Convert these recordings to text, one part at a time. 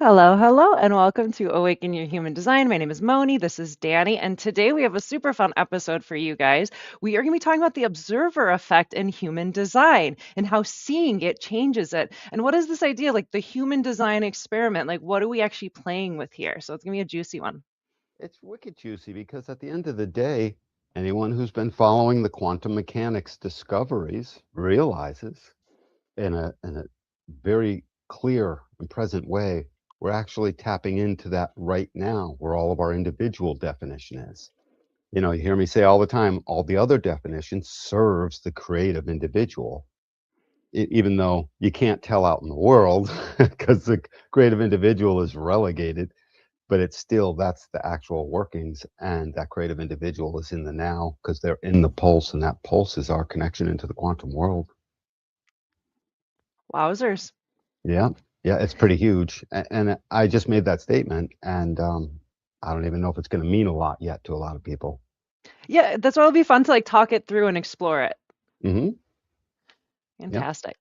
Hello, hello, and welcome to Awaken Your Human Design. My name is Moni. This is Danny, and today we have a super fun episode for you guys. We are going to be talking about the observer effect in human design and how seeing it changes it. And what is this idea, like the human design experiment? Like, what are we actually playing with here? So it's going to be a juicy one. It's wicked juicy because at the end of the day, anyone who's been following the quantum mechanics discoveries realizes in a very clear and present way, we're actually tapping into that right now where all of our individual definition is. You hear me say all the time, all the other definitions serves the creative individual, even though you can't tell out in the world because the creative individual is relegated, but it's still that's the actual workings, and that creative individual is in the now because they're in the pulse, and that pulse is our connection into the quantum world. Wowzers. Yeah, yeah, it's pretty huge, and I just made that statement, and I don't even know if it's going to mean a lot yet to a lot of people. Yeah, that's why it'll be fun to like talk it through and explore it. Hmm. Yep. Fantastic.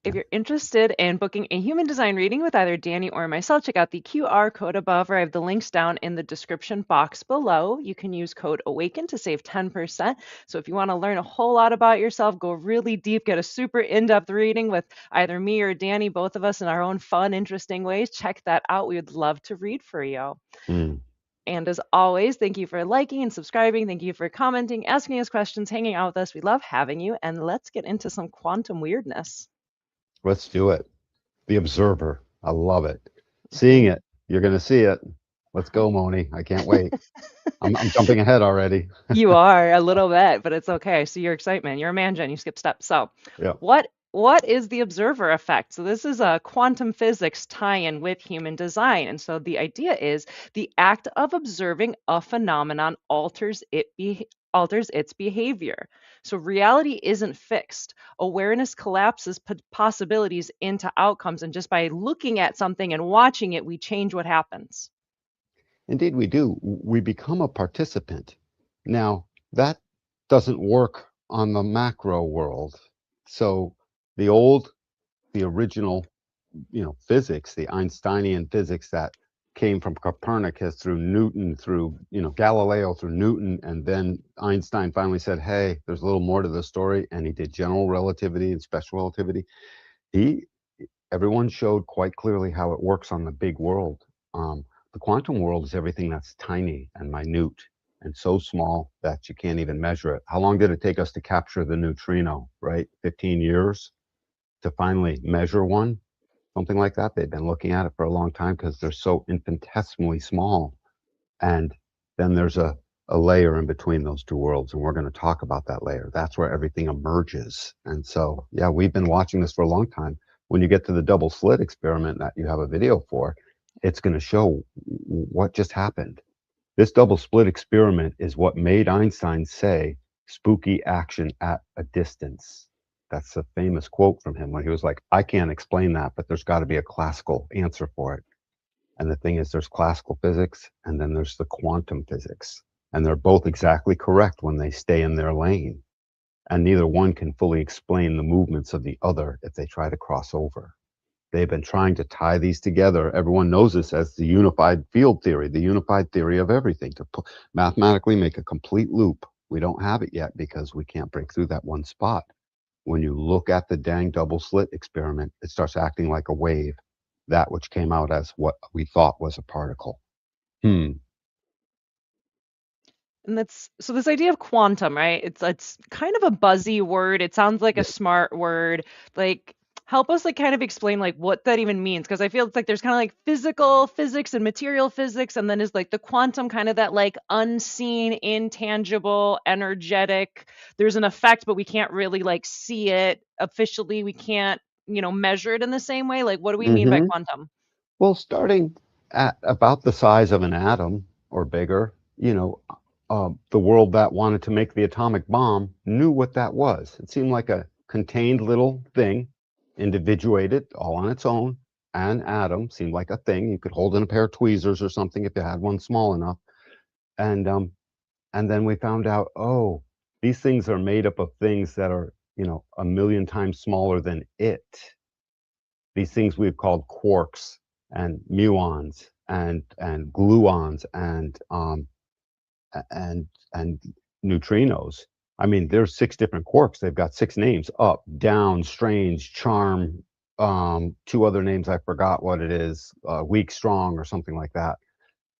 If Yeah. you're interested in booking a human design reading with either Danny or myself, check out the QR code above, or I have the links down in the description box below. You can use code AWAKEN to save 10%. So if you want to learn a whole lot about yourself, go really deep, get a super in-depth reading with either me or Danny, both of us in our own fun, interesting ways, check that out. We would love to read for you. Mm. And as always, thank you for liking and subscribing. Thank you for commenting, asking us questions, hanging out with us. We love having you. And let's get into some quantum weirdness. Let's do it. The observer. I love it. Seeing it. You're going to see it. Let's go, Moni. I can't wait. I'm jumping ahead already. You are a little bit, but it's okay. I see your excitement. You're a man, Jen. You skip steps. So, Yeah. what is the observer effect? So this is a quantum physics tie-in with human design. And so the idea is the act of observing a phenomenon alters its behavior. So reality isn't fixed. Awareness collapses possibilities into outcomes, and just by looking at something and watching it, we change what happens. Indeed, we do. We become a participant. Now, that doesn't work on the macro world. So the old, the original, physics, the Einsteinian physics that came from Copernicus through Newton, through, Galileo, through Newton, and then Einstein finally said, hey, there's a little more to the story, and he did general relativity and special relativity. He Everyone showed quite clearly how it works on the big world. The quantum world is everything that's tiny and minute and so small that you can't even measure it. How long did it take us to capture the neutrino, right? 15 years to finally measure one, something like that. They've been looking at it for a long time because they're so infinitesimally small. And then there's a layer in between those two worlds, and we're going to talk about that layer. That's where everything emerges. And so, yeah, we've been watching this for a long time. When you get to the double slit experiment that you have a video for, it's going to show what just happened. This double split experiment is what made Einstein say spooky action at a distance. That's a famous quote from him when he was like, I can't explain that, but there's got to be a classical answer for it. And the thing is, there's classical physics and then there's the quantum physics. And they're both exactly correct when they stay in their lane. And neither one can fully explain the movements of the other if they try to cross over. They've been trying to tie these together. Everyone knows this as the unified field theory, the unified theory of everything, to mathematically make a complete loop. We don't have it yet because we can't break through that one spot. When you look at the dang double slit experiment, it starts acting like a wave, that which came out as what we thought was a particle. Hmm. And that's so this idea of quantum, right? It's kind of a buzzy word. It sounds like a Yeah. smart word. Like help us like kind of explain like what that even means, because I feel it's like there's kind of like physical physics and material physics, and then is like the quantum kind of that like unseen, intangible, energetic. There's an effect, but we can't really like see it officially. We can't, measure it in the same way. Like what do we mean by Hmm. quantum? Well, starting at about the size of an atom or bigger, the world that wanted to make the atomic bomb knew what that was. It seemed like a contained little thing, individuated all on its own. An atom seemed like a thing you could hold in a pair of tweezers or something if you had one small enough. And then we found out, oh, these things are made up of things that are, a million times smaller than it. These things we've called quarks. and muons and gluons and and neutrinos. I mean, there's six different quarks. They've got six names: up, down, strange, charm. Two other names I forgot what it is. Weak, strong, or something like that.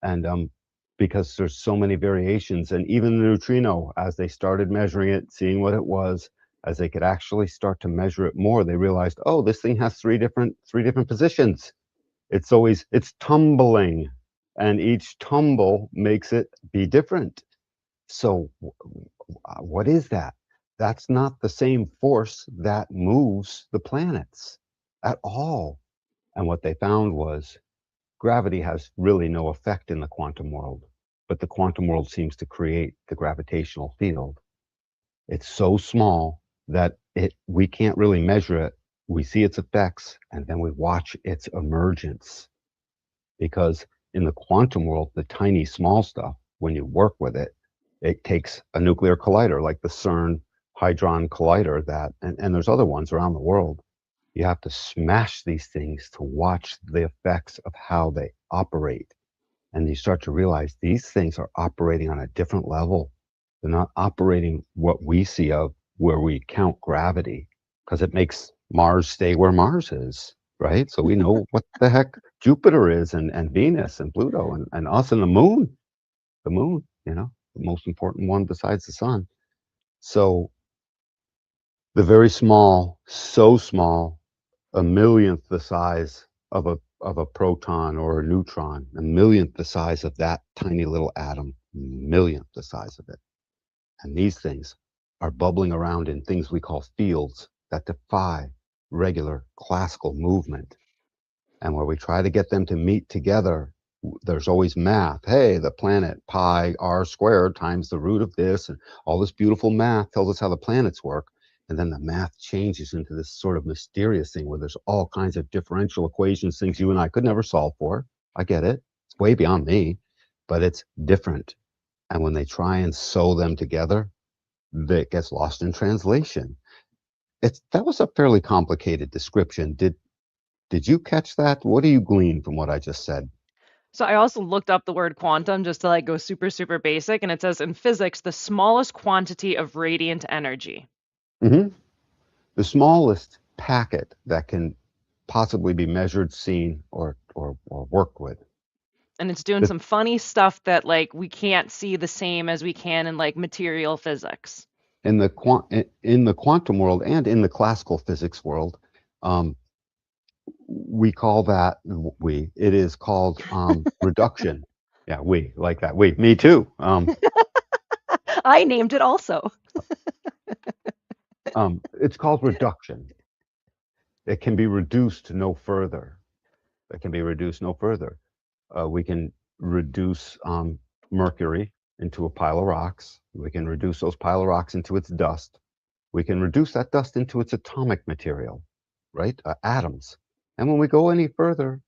And because there's so many variations, and even the neutrino, as they started measuring it, seeing what it was, as they could actually start to measure it more, they realized, oh, this thing has three different positions. It's tumbling, and each tumble makes it be different. So what is that? That's not the same force that moves the planets at all. And what they found was gravity has really no effect in the quantum world, but the quantum world seems to create the gravitational field. It's so small that we can't really measure it. We see its effects and then we watch its emergence, because in the quantum world, the tiny small stuff, when you work with it, it takes a nuclear collider like the CERN Hadron Collider, and there's other ones around the world. You have to smash these things to watch the effects of how they operate. And you start to realize these things are operating on a different level. They're not operating what we see of where we count gravity, because it makes Mars stay where Mars is, right? So we know what the heck Jupiter is, and Venus and Pluto, and us and the moon, the most important one besides the sun. So the very small, so small, a millionth the size of a proton or a neutron, a millionth the size of that tiny little atom, millionth the size of it. And these things are bubbling around in things we call fields that defy regular classical movement. And where we try to get them to meet together, there's always math. Hey, the planet pi r squared times the root of this, and all this beautiful math tells us how the planets work. And then the math changes into this sort of mysterious thing where there's all kinds of differential equations, things you and I could never solve for. I get it. It's way beyond me, but it's different. And when they try and sew them together, that gets lost in translation. That was a fairly complicated description. Did you catch that? What do you glean from what I just said? So I also looked up the word quantum just to like go super, super basic, and it says in physics, the smallest quantity of radiant energy. Hmm. The smallest packet that can possibly be measured, seen, or worked with. And it's doing The, some funny stuff that like we can't see the same as we can in like material physics. in the quantum world and in the classical physics world, um, we call that we. It is called reduction. Yeah, we like that. We, me too. I named it also. It's called reduction. It can be reduced no further. It can be reduced no further. We can reduce mercury into a pile of rocks. We can reduce those pile of rocks into its dust. We can reduce that dust into its atomic material, right? Atoms. And when we go any further,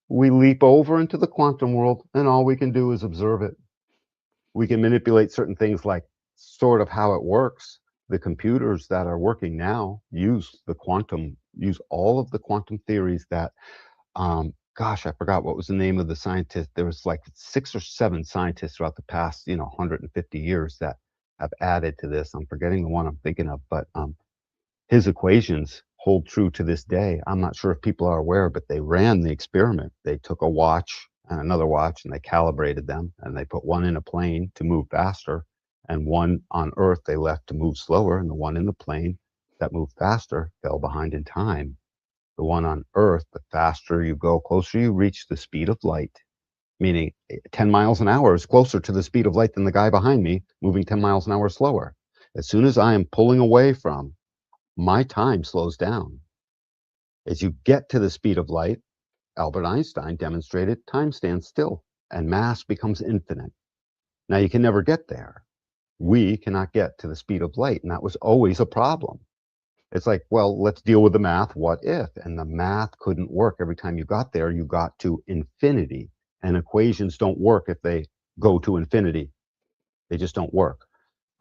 we leap over into the quantum world, and all we can do is observe it. We can manipulate certain things like sort of how it works. The computers that are working now use all of the quantum theories that gosh, I forgot what was the name of the scientist. There was like six or seven scientists throughout the past, 150 years that have added to this. I'm forgetting the one I'm thinking of, but his equations hold true to this day. I'm not sure if people are aware, but they ran the experiment. They took a watch and another watch and they calibrated them, and they put one in a plane to move faster and one on Earth they left to move slower, and the one in the plane that moved faster fell behind in time. The one on Earth, the faster you go, closer you reach the speed of light, meaning 10 miles an hour is closer to the speed of light than the guy behind me moving 10 miles an hour slower. As soon as I am pulling away from, my time slows down. As you get to the speed of light, Albert Einstein demonstrated time stands still and mass becomes infinite. Now you can never get there. We cannot get to the speed of light, and that was always a problem. It's like, well, let's deal with the math. What if? And the math couldn't work. Every time you got there, you got to infinity. And equations don't work if they go to infinity. They just don't work.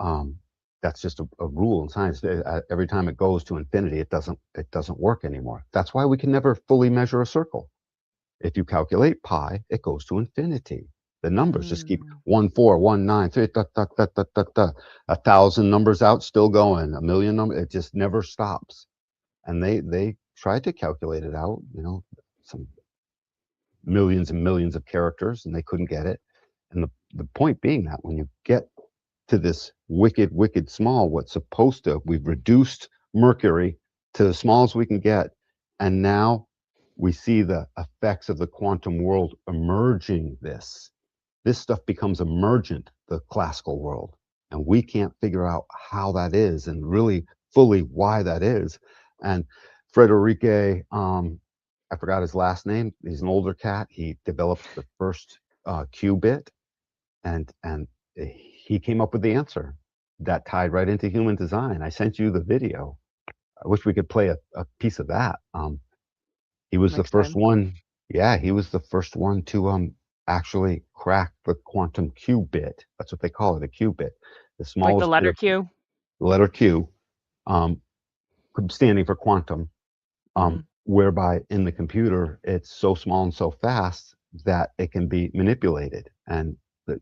Um, that's just a rule in science. Every time it goes to infinity, it doesn't work anymore. That's why we can never fully measure a circle. If you calculate pi, it goes to infinity. The numbers just keep Mm. 1, 4, 1, 9, 3, da, da, da, da, da, da. 1,000 numbers out, still going. A million numbers, it just never stops. And they tried to calculate it out, some millions and millions of characters, and they couldn't get it. And the point being that when you get to this wicked, wicked small, what's supposed to, we've reduced Mercury to the smallest we can get. And now we see the effects of the quantum world emerging this. This stuff becomes emergent, the classical world. And we can't figure out how that is and really fully why that is. And Frederique, I forgot his last name. He's an older cat. He developed the first qubit, and he came up with the answer that tied right into human design. I sent you the video. I wish we could play a piece of that. He was the Next first time. one. Yeah, he was the first one to actually crack the quantum qubit. That's what they call it, a qubit, the Like the smallest bit letter of Q. the letter Q, um, standing for quantum, Hmm. whereby in the computer it's so small and so fast that it can be manipulated. And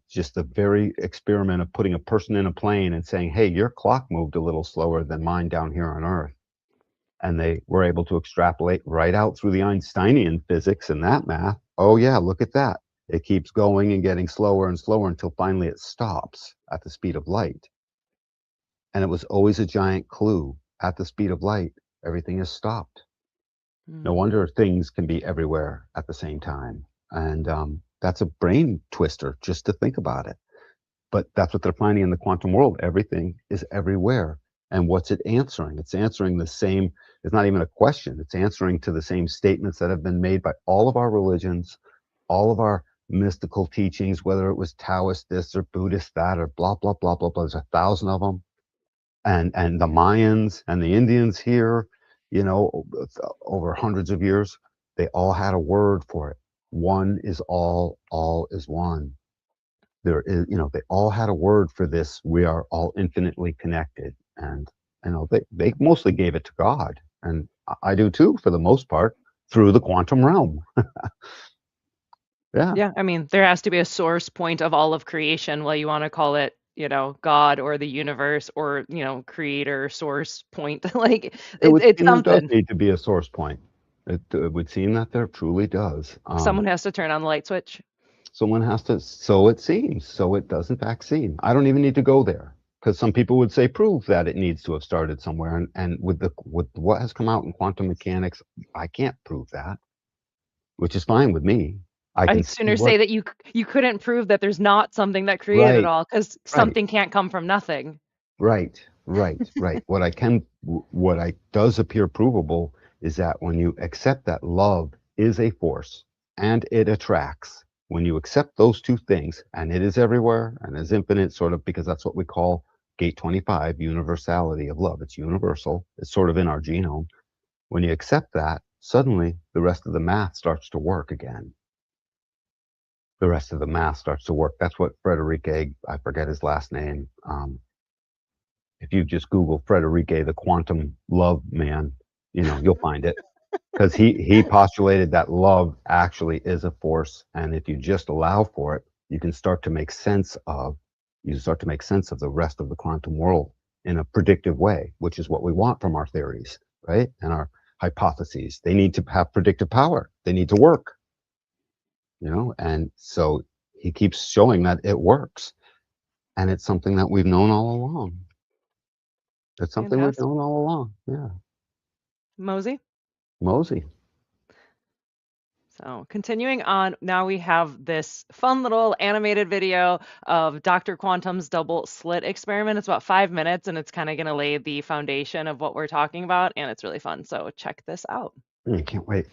just the very experiment of putting a person in a plane and saying, "Hey, your clock moved a little slower than mine down here on Earth," and they were able to extrapolate right out through the Einsteinian physics and that math. Oh yeah, look at that. It keeps going and getting slower and slower until finally it stops at the speed of light. And it was always a giant clue. At the speed of light, everything is stopped. No Mm. wonder things can be everywhere at the same time. And that's a brain twister just to think about it. But that's what they're finding in the quantum world. Everything is everywhere. And what's it answering? It's answering the same, it's not even a question. It's answering to the same statements that have been made by all of our religions, all of our mystical teachings, whether it was Taoist this or Buddhist that or blah, blah, blah, blah, blah. There's 1,000 of them. And the Mayans and the Indians here, over hundreds of years, they all had a word for it. One is all is one. There is, they all had a word for this. We are all infinitely connected. And, they mostly gave it to God. And I do too, for the most part, through the quantum realm. Yeah, Yeah, I mean, there has to be a source point of all of creation, whether you want to call it, God or the universe or, creator source point. Like it would it's seem there does something. need to be a source point. It would seem that there truly does. Someone has to turn on the light switch. Someone has to, so it seems, so it does in fact seem. I don't even need to go there because some people would say prove that it needs to have started somewhere. And with what has come out in quantum mechanics, I can't prove that, which is fine with me. I can I'd see sooner what, say that you couldn't prove that there's not something that created it right, all, because right. something can't come from nothing. Right, right, right. What I does appear provable is that when you accept that love is a force and it attracts, when you accept those two things, and it is everywhere and is infinite, sort of, because that's what we call gate 25, universality of love. It's universal. It's sort of in our genome. When you accept that, suddenly the rest of the math starts to work again. The rest of the math starts to work. That's what Frederick Egg, I forget his last name, if you just Google Frederique, the quantum love man, you'll find it because he postulated that love actually is a force, and if you just allow for it, you can start to make sense of the rest of the quantum world in a predictive way, which is what we want from our theories, right? And our hypotheses. They need to have predictive power. They need to work, and so he keeps showing that it works, and it's something that we've known all along. It's something we've Fantastic. known all along. Yeah. Mosey? Mosey. So continuing on, now we have this fun little animated video of Dr. Quantum's double slit experiment. It's about 5 minutes and it's kind of going to lay the foundation of what we're talking about, and it's really fun. So check this out. I can't wait.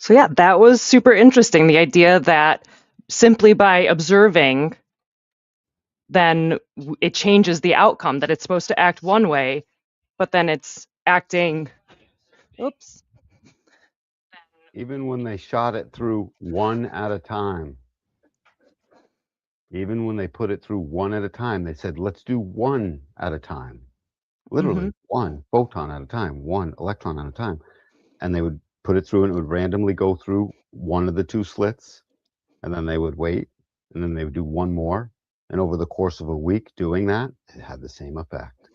So yeah, that was super interesting. The idea that simply by observing, then it changes the outcome, that it's supposed to act one way, but then it's acting, oops. Even when they shot it through one at a time, even when they put it through one at a time, they said, let's do one at a time. Hmm. Literally one photon at a time, one electron at a time. And they would put it through and it would randomly go through one of the two slits. And then they would wait. And then they would do one more. And over the course of a week doing that, it had the same effect.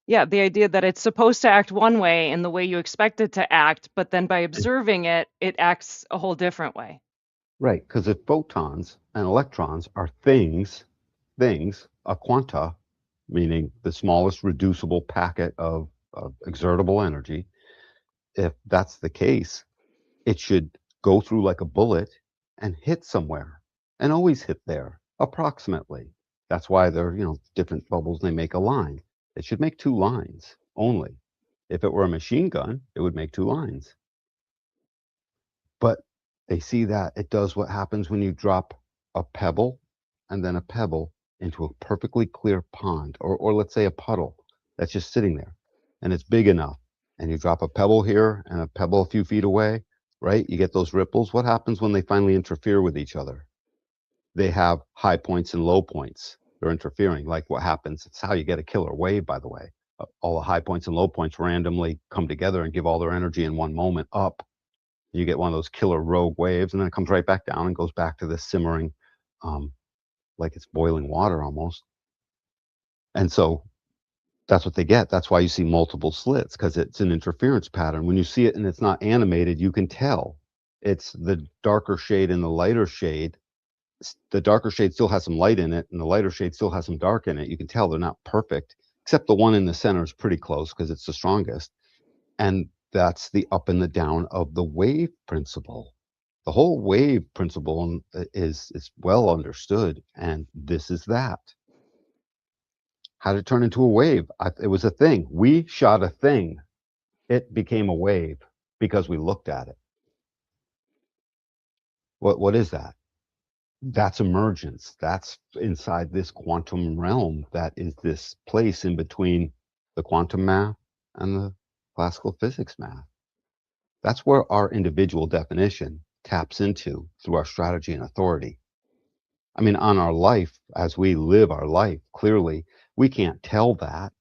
Yeah, the idea that it's supposed to act one way in the way you expect it to act, but then by observing it, it acts a whole different way. Right. Because if photons and electrons are things, a quanta, meaning the smallest reducible packet of exertable energy, if that's the case, it should go through like a bullet and hit somewhere and always hit there approximately. That's why they're, different bubbles, they make a line. It should make two lines only. If it were a machine gun, it would make two lines. But they see that it does what happens when you drop a pebble and then a pebble into a perfectly clear pond, or let's say a puddle that's just sitting there and it's big enough. And you drop a pebble here and a pebble a few feet away, right? You get those ripples. What happens when they finally interfere with each other? They have high points and low points. They're interfering. Like what happens? It's how you get a killer wave, by the way. All the high points and low points randomly come together and give all their energy in one moment up. You get one of those killer rogue waves, and then it comes right back down and goes back to this simmering, um, like it's boiling water almost. And so that's what they get. That's why you see multiple slits, because it's an interference pattern. When you see it and it's not animated, you can tell it's the darker shade and the lighter shade. The darker shade still has some light in it, and the lighter shade still has some dark in it. You can tell they're not perfect, except the one in the center is pretty close because it's the strongest. And that's the up and the down of the wave principle. The whole wave principle is well understood, and this is that. How did it turn into a wave? It was a thing. We shot a thing. It became a wave because we looked at it. What is that? That's emergence. That's inside this quantum realm. That is this place in between the quantum math and the classical physics math. That's where our individual definition taps into through our strategy and authority. I mean, on our life, as we live our life, clearly, we can't tell that.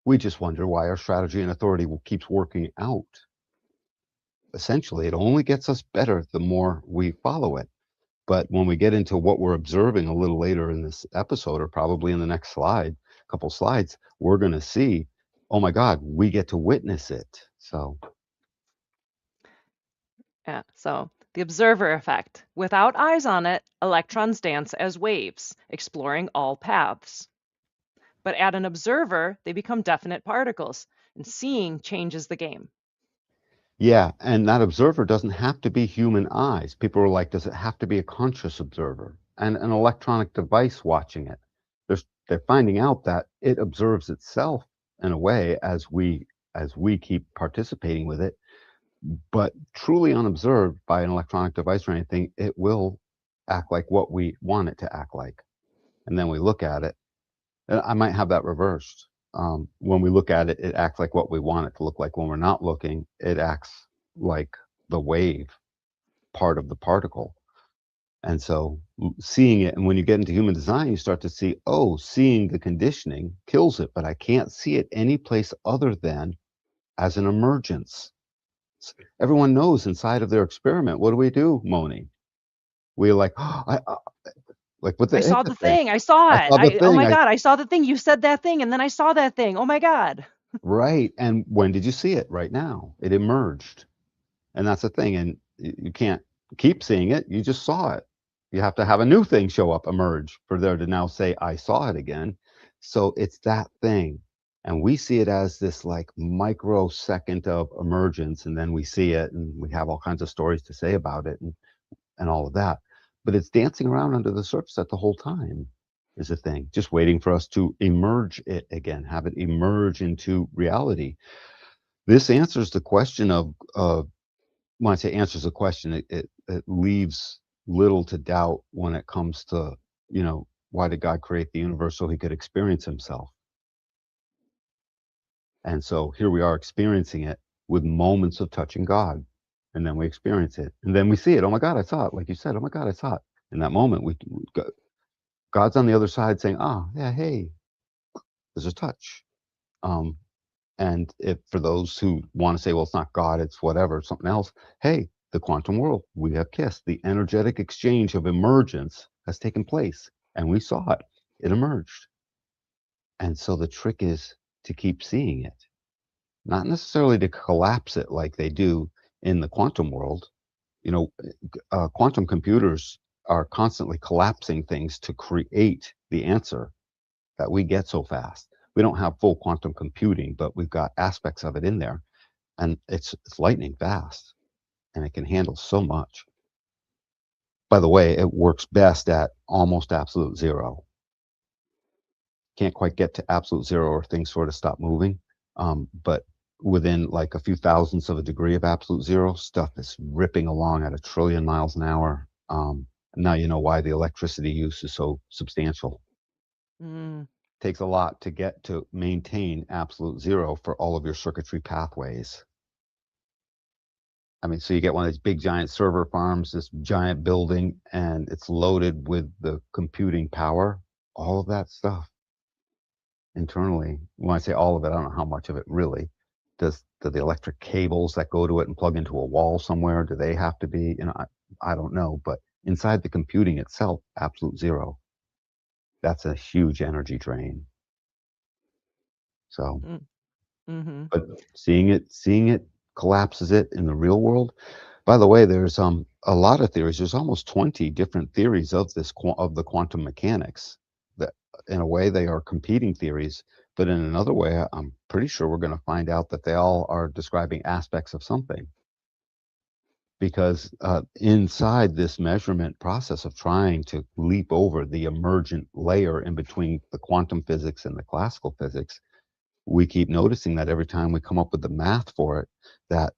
We just wonder why our strategy and authority keeps working out. Essentially, it only gets us better the more we follow it. But when we get into what we're observing a little later in this episode, or probably in the next slide, couple slides, we're going to see, oh my God, we get to witness it. So, Yeah, so the observer effect. Without eyes on it, electrons dance as waves, exploring all paths. But add an observer, they become definite particles, and seeing changes the game. yeah, and that observer doesn't have to be human eyes. People are like, does it have to be a conscious observer and an electronic device watching it? They're finding out that it observes itself in a way as we keep participating with it, but truly unobserved by an electronic device or anything, it will act like what we want it to act like. And then we look at it, and I might have that reversed. When we look at it, it acts like what we want it to look like. When we're not looking, it acts like the wave part of the particle. And so seeing it, and when you get into human design, you start to see, oh, seeing the conditioning kills it, but I can't see it any place other than as an emergence. Everyone knows inside of their experiment, what do, Moni? We're like, oh, like with the I saw IFA the thing. thing. I saw I it. saw the Oh thing. my God, I saw the thing. You said that thing, and then I saw that thing. Oh my God. Right. And when did you see it? Right now. It emerged. And that's the thing. And you can't keep seeing it. You just saw it. You have to have a new thing show up, emerge for there to now say, I saw it again. So it's that thing. And we see it as this like microsecond of emergence. And then we see it and we have all kinds of stories to say about it and all of that. But it's dancing around under the surface that the whole time is a thing, just waiting for us to emerge it again, have it emerge into reality. This answers the question of when I say answers the question, it leaves little to doubt when it comes to, why did God create the universe so he could experience himself? And so here we are experiencing it with moments of touching God. And then we experience it. And then we see it. Oh my God, I saw it. Like you said, oh my God, I saw it. In that moment, God's on the other side saying, oh, yeah, hey, there's a touch. Um, and if for those who want to say, well, it's not God, it's whatever, something else, hey, the quantum world, we have kissed. The energetic exchange of emergence has taken place. And we saw it. It emerged. And so the trick is to keep seeing it, not necessarily to collapse it like they do in the quantum world. You know, quantum computers are constantly collapsing things to create the answer that we get so fast. We don't have full quantum computing, but we've got aspects of it in there, and it's lightning fast, and it can handle so much. By the way, it works best at almost absolute zero. Can't quite get to absolute zero or things sort of stop moving. But within like a few thousandths of a degree of absolute zero, stuff is ripping along at a trillion miles an hour. Now you know why the electricity use is so substantial. Mm, Takes a lot to get to maintain absolute zero for all of your circuitry pathways. I mean, so you get one of these big giant server farms, this giant building, and it's loaded with the computing power, all of that stuff internally. When I say all of it, I don't know how much of it really. Do the electric cables that go to it and plug into a wall somewhere, do they have to be, I don't know, but inside the computing itself, absolute zero. That's a huge energy drain. So, mm, mhm. but seeing it collapses it in the real world. By the way, there's a lot of theories. There's almost 20 different theories of of the quantum mechanics. That in a way they are competing theories, but in another way, I'm pretty sure we're going to find out that they all are describing aspects of something. Because inside this measurement process of trying to leap over the emergent layer in between the quantum physics and the classical physics, we keep noticing that every time we come up with the math for it, that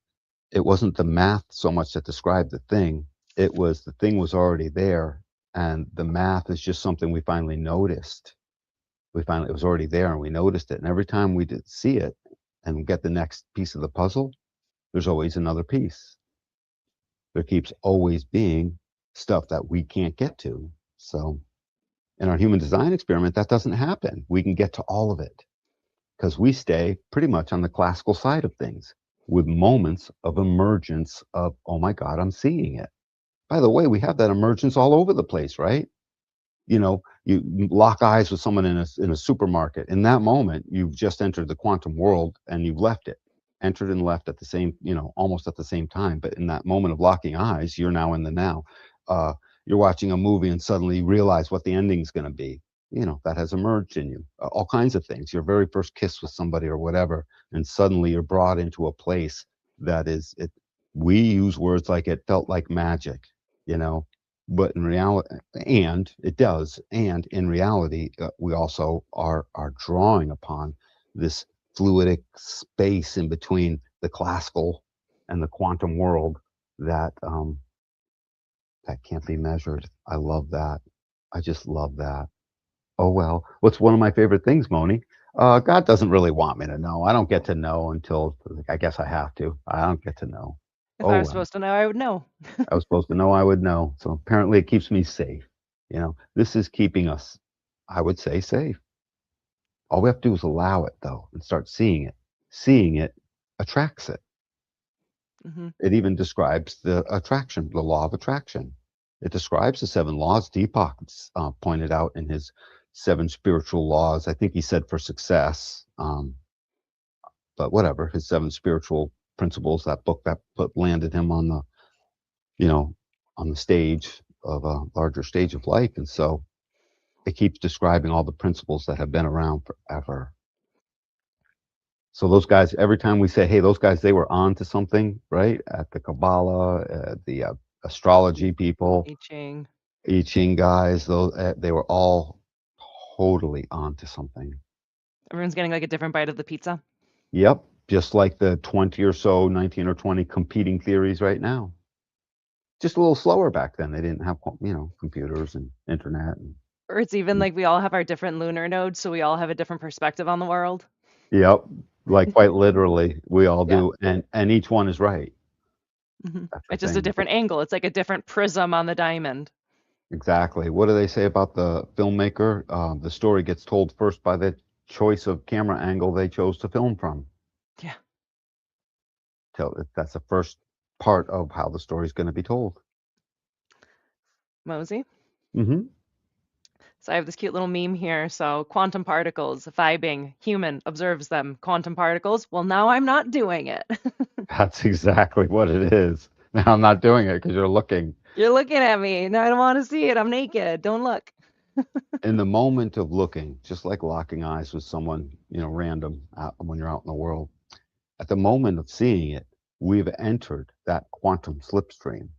it wasn't the math so much that described the thing, it was the thing was already there, and the math is just something we finally noticed. We finally, it was already there and we noticed it. And every time we did see it and get the next piece of the puzzle, there's always another piece. There keeps always being stuff that we can't get to. So in our human design experiment, that doesn't happen. We can get to all of it because we stay pretty much on the classical side of things with moments of emergence of, oh my God, I'm seeing it. By the way, we have that emergence all over the place, right? You lock eyes with someone in a supermarket. In that moment, you've just entered the quantum world and you've left it, entered and left at the same, almost at the same time. But in that moment of locking eyes, you're now in the now. You're watching a movie and suddenly you realize what the ending's going to be. That has emerged in you. All kinds of things. Your very first kiss with somebody or whatever, and suddenly you're brought into a place that is it. We use words like it felt like magic, you know, but in reality, and it does, and in reality, we also are drawing upon this fluidic space in between the classical and the quantum world that that can't be measured. I love that. I just love that. Oh well, what's one of my favorite things, Moni? God doesn't really want me to know. I don't get to know until I guess I have to. I don't get to know. If Oh I was well. supposed to know, I would know. I was supposed to know I would know. So apparently it keeps me safe. This is keeping us, I would say, safe. All we have to do is allow it, though, and start seeing it. Seeing it attracts it. Mhm. It even describes the attraction, the law of attraction. It describes the seven laws Deepak pointed out in his seven spiritual laws. I think he said for success, but whatever, his seven spiritual principles, that book that landed him on the you know, on the stage of a larger stage of life. And so it keeps describing all the principles that have been around forever. So those guys, every time we say, "Hey, those guys, they were on to something," right? At the Kabbalah, the astrology people, I Ching. I Ching guys, those they were all totally on to something. Everyone's getting like a different bite of the pizza. Yep, just like the 20 or so, 19 or 20 competing theories right now. Just a little slower back then. They didn't have, computers and internet. Or it's even And like we all have our different lunar nodes, so we all have a different perspective on the world. yep, like quite literally, we all Yeah. do, and each one is right. That's the It's just a thing. different angle. It's like a different prism on the diamond. Exactly. What do they say about the filmmaker? The story gets told first by the choice of camera angle they chose to film from. Yeah. That's the first part of how the story is going to be told. Mosey. Hmm. So I have this cute little meme here. So quantum particles, vibing, human observes them. Quantum particles. Well, now I'm not doing it. That's exactly what it is. Now I'm not doing it because you're looking. You're looking at me. No, I don't want to see it. I'm naked. Don't look. In the moment of looking, just like locking eyes with someone, random when you're out in the world, at the moment of seeing it, we've entered that quantum slipstream.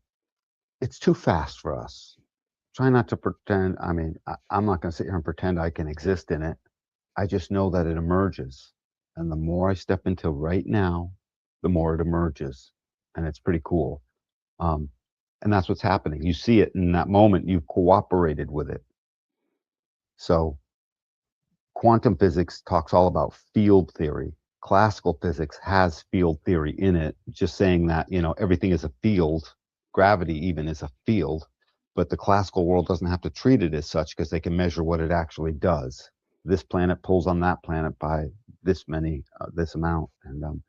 It's too fast for us. Try not to pretend. I mean, I'm not going to sit here and pretend I can exist in it. I just know that it emerges. And the more I step into right now, the more it emerges. And it's pretty cool. Um, and that's what's happening. You see it in that moment, you've cooperated with it. So quantum physics talks all about field theory. Classical physics has field theory in it, just saying that, everything is a field. Gravity even is a field, but the classical world doesn't have to treat it as such because they can measure what it actually does. This planet pulls on that planet by this amount. And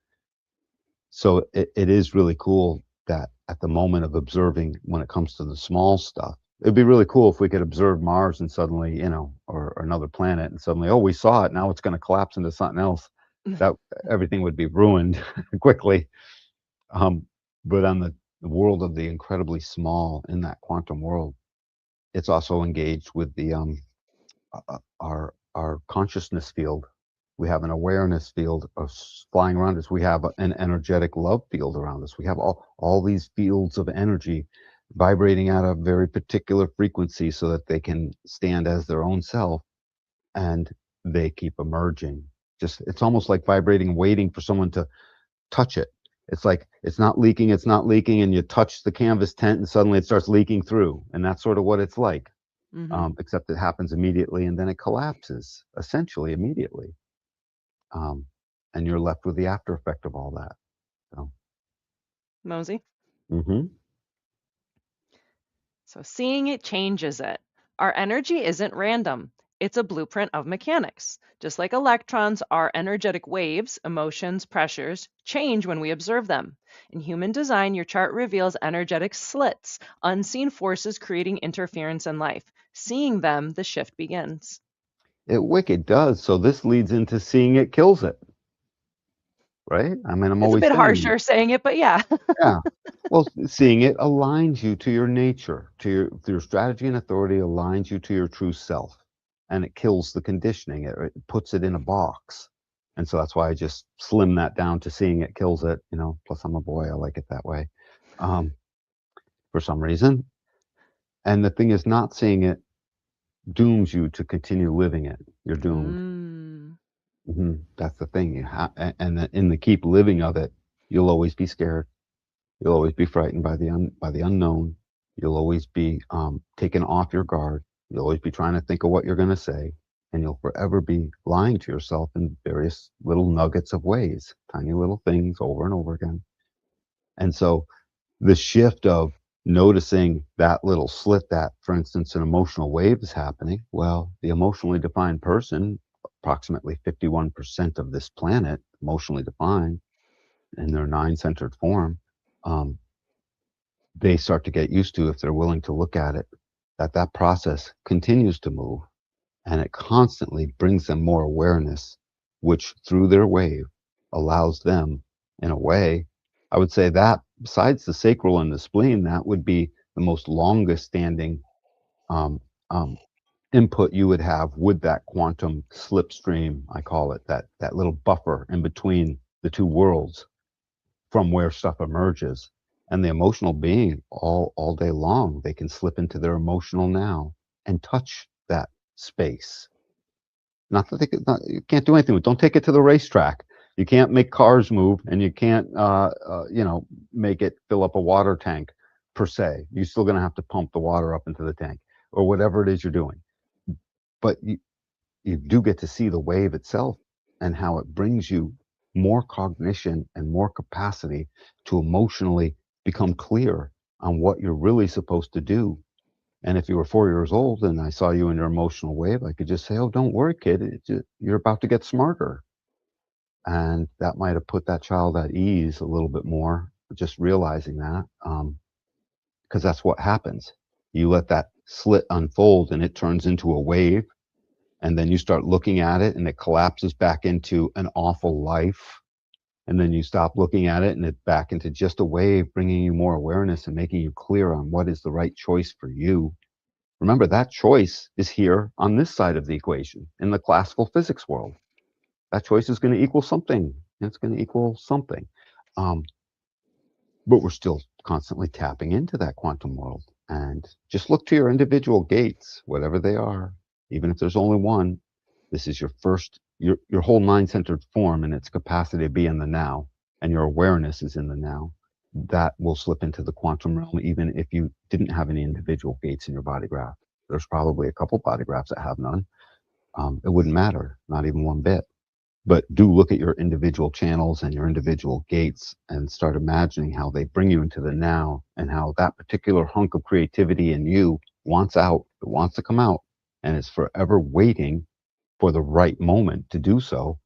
so it is really cool that at the moment of observing, when it comes to the small stuff, it'd be really cool if we could observe Mars and suddenly, or another planet, and suddenly, oh, we saw it. Now it's going to collapse into something else. That everything would be ruined quickly. Um, but on the world of the incredibly small, in that quantum world, it's also engaged with the our consciousness field. We have an awareness field of flying around us. We have an energetic love field around us. We have all these fields of energy vibrating at a very particular frequency so that they can stand as their own self, and they keep emerging. Just it's almost like vibrating, waiting for someone to touch it. It's like it's not leaking, and you touch the canvas tent, and suddenly it starts leaking through, and that's sort of what it's like. Mm-hmm. Except it happens immediately, and then it collapses essentially immediately, um, and you're left with the after effect of all that. So, Mosey. hmm So seeing it changes it. Our energy isn't random. It's a blueprint of mechanics. Just like electrons are energetic waves, emotions, pressures change when we observe them. In human design, your chart reveals energetic slits, unseen forces creating interference in life. Seeing them, the shift begins. it wicked does. So this leads into seeing it kills it, right? I mean, I'm It's a always bit saying harsher that. saying it, but yeah. Yeah. Well, seeing it aligns you to your nature, to your strategy and authority aligns you to your true self, and it kills the conditioning. It puts it in a box, and so that's why I just slim that down to seeing it kills it. Plus I'm a boy, I like it that way, um, for some reason. And the thing is, not seeing it dooms you to continue living it. You're doomed. Mm, That's the thing. And in the keep living of it, you'll always be scared. You'll always be frightened by the unknown. You'll always be taken off your guard. You'll always be trying to think of what you're going to say, and you'll forever be lying to yourself in various little nuggets of ways, tiny little things over and over again. And so the shift of noticing that little slit, that, for instance, an emotional wave is happening. Well, the emotionally defined person, approximately 51% of this planet, emotionally defined in their nine centered form, um, they start to get used to, if they're willing to look at it, that process continues to move, and it constantly brings them more awareness, which through their wave allows them, in a way, I would say that besides the sacral and the spleen, that would be the most longest standing um, um, input you would have with that quantum slipstream. I call it that little buffer in between the two worlds from where stuff emerges. And the emotional being, all day long, they can slip into their emotional now and touch that space. Not that you can't do anything with. Don't take it to the racetrack. You can't make cars move, and you can't, make it fill up a water tank per se. You're still going to have to pump the water up into the tank or whatever it is you're doing. But you do get to see the wave itself and how it brings you more cognition and more capacity to emotionally become clear on what you're really supposed to do. And if you were 4 years old and I saw you in your emotional wave, I could just say, "Oh, don't worry, kid. You're about to get smarter." And that might have put that child at ease a little bit more, just realizing that, because that's what happens. You let that slit unfold and it turns into a wave, and then you start looking at it and it collapses back into an awful life. And then you stop looking at it and it's back into just a wave, bringing you more awareness and making you clear on what is the right choice for you. Remember, that choice is here on this side of the equation in the classical physics world. That choice is going to equal something. It's going to equal something. Um, but we're still constantly tapping into that quantum world. And just look to your individual gates, whatever they are, even if there's only one. This is your first, your whole nine centered form and its capacity to be in the now, and your awareness is in the now. That will slip into the quantum realm, even if you didn't have any individual gates in your body graph. There's probably a couple body graphs that have none. It wouldn't matter, not even one bit. But do look at your individual channels and your individual gates and start imagining how they bring you into the now and how that particular hunk of creativity in you wants out, it wants to come out, and is forever waiting for the right moment to do so,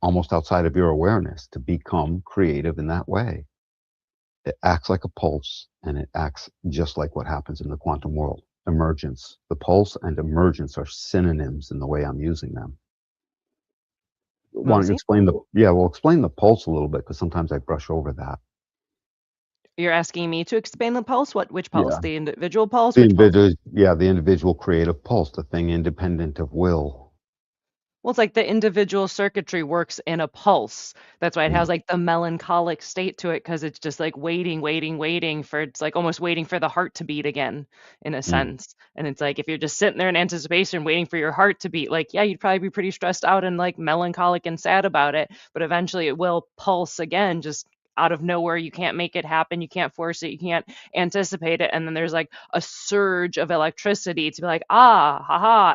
almost outside of your awareness to become creative in that way. It acts like a pulse and it acts just like what happens in the quantum world. Emergence. The pulse and emergence are synonyms in the way I'm using them. Why don't you Mosey, explain the yeah, well, explain the pulse a little bit because sometimes I brush over that. you're asking me to expand the pulse? Which pulse? Yeah. The individual pulse? The Which pulse? individual yeah, the individual creative pulse, the thing independent of will. Well, it's like the individual circuitry works in a pulse. That's why it Yeah. has like the melancholic state to it because it's just like waiting, waiting, waiting for it's like almost waiting for the heart to beat again in a Mm. sense. And it's like if you're just sitting there in anticipation waiting for your heart to beat, like yeah, you'd probably be pretty stressed out and like melancholic and sad about it, but eventually it will pulse again just out of nowhere. You can't make it happen, you can't force it, you can't anticipate it, and then there's like a surge of electricity to be like, ah, haha,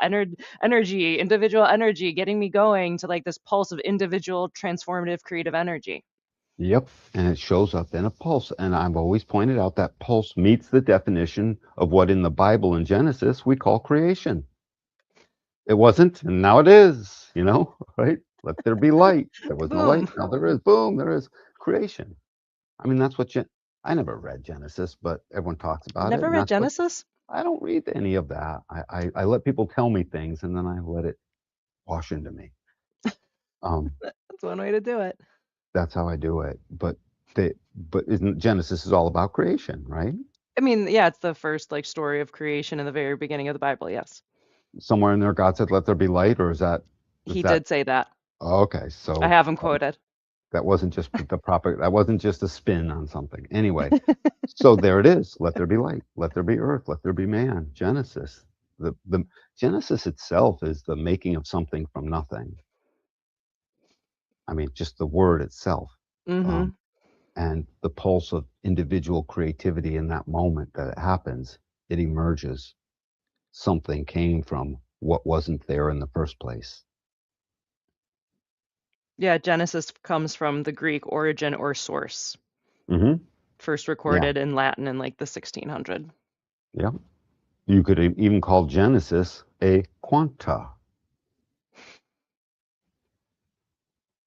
energy, individual energy, getting me going to like this pulse of individual transformative creative energy. Yep, and it shows up in a pulse, and I've always pointed out that pulse meets the definition of what in the Bible in Genesis we call creation. It wasn't, and now it is, right? Let there be light. There was no light, Kaboom. now there is. Boom, there is creation. I mean, that's what I never read Genesis, but everyone talks about it, Never and read that's what Genesis? I don't read any of that. I let people tell me things, and then I let it wash into me. Um, That's one way to do it. that's how I do it. But isn't Genesis is all about creation, right? I mean, yeah, it's the first like story of creation in the very beginning of the Bible. Yes, Somewhere in there, God said, "Let there be light," or is he that did say that. okay? I So have him quoted. that wasn't just the proper. That wasn't just a spin on something. Anyway, so there it is. Let there be light. Let there be earth. Let there be man. Genesis. The Genesis itself is the making of something from nothing. I mean, just the word itself. Um, Mm-hmm. and the pulse of individual creativity in that moment that it happens, it emerges. Something came from what wasn't there in the first place. Yeah, Genesis comes from the Greek origin or source, Hmm. first Yeah. recorded in Latin in like the 1600. Yeah. You could even call Genesis a quanta.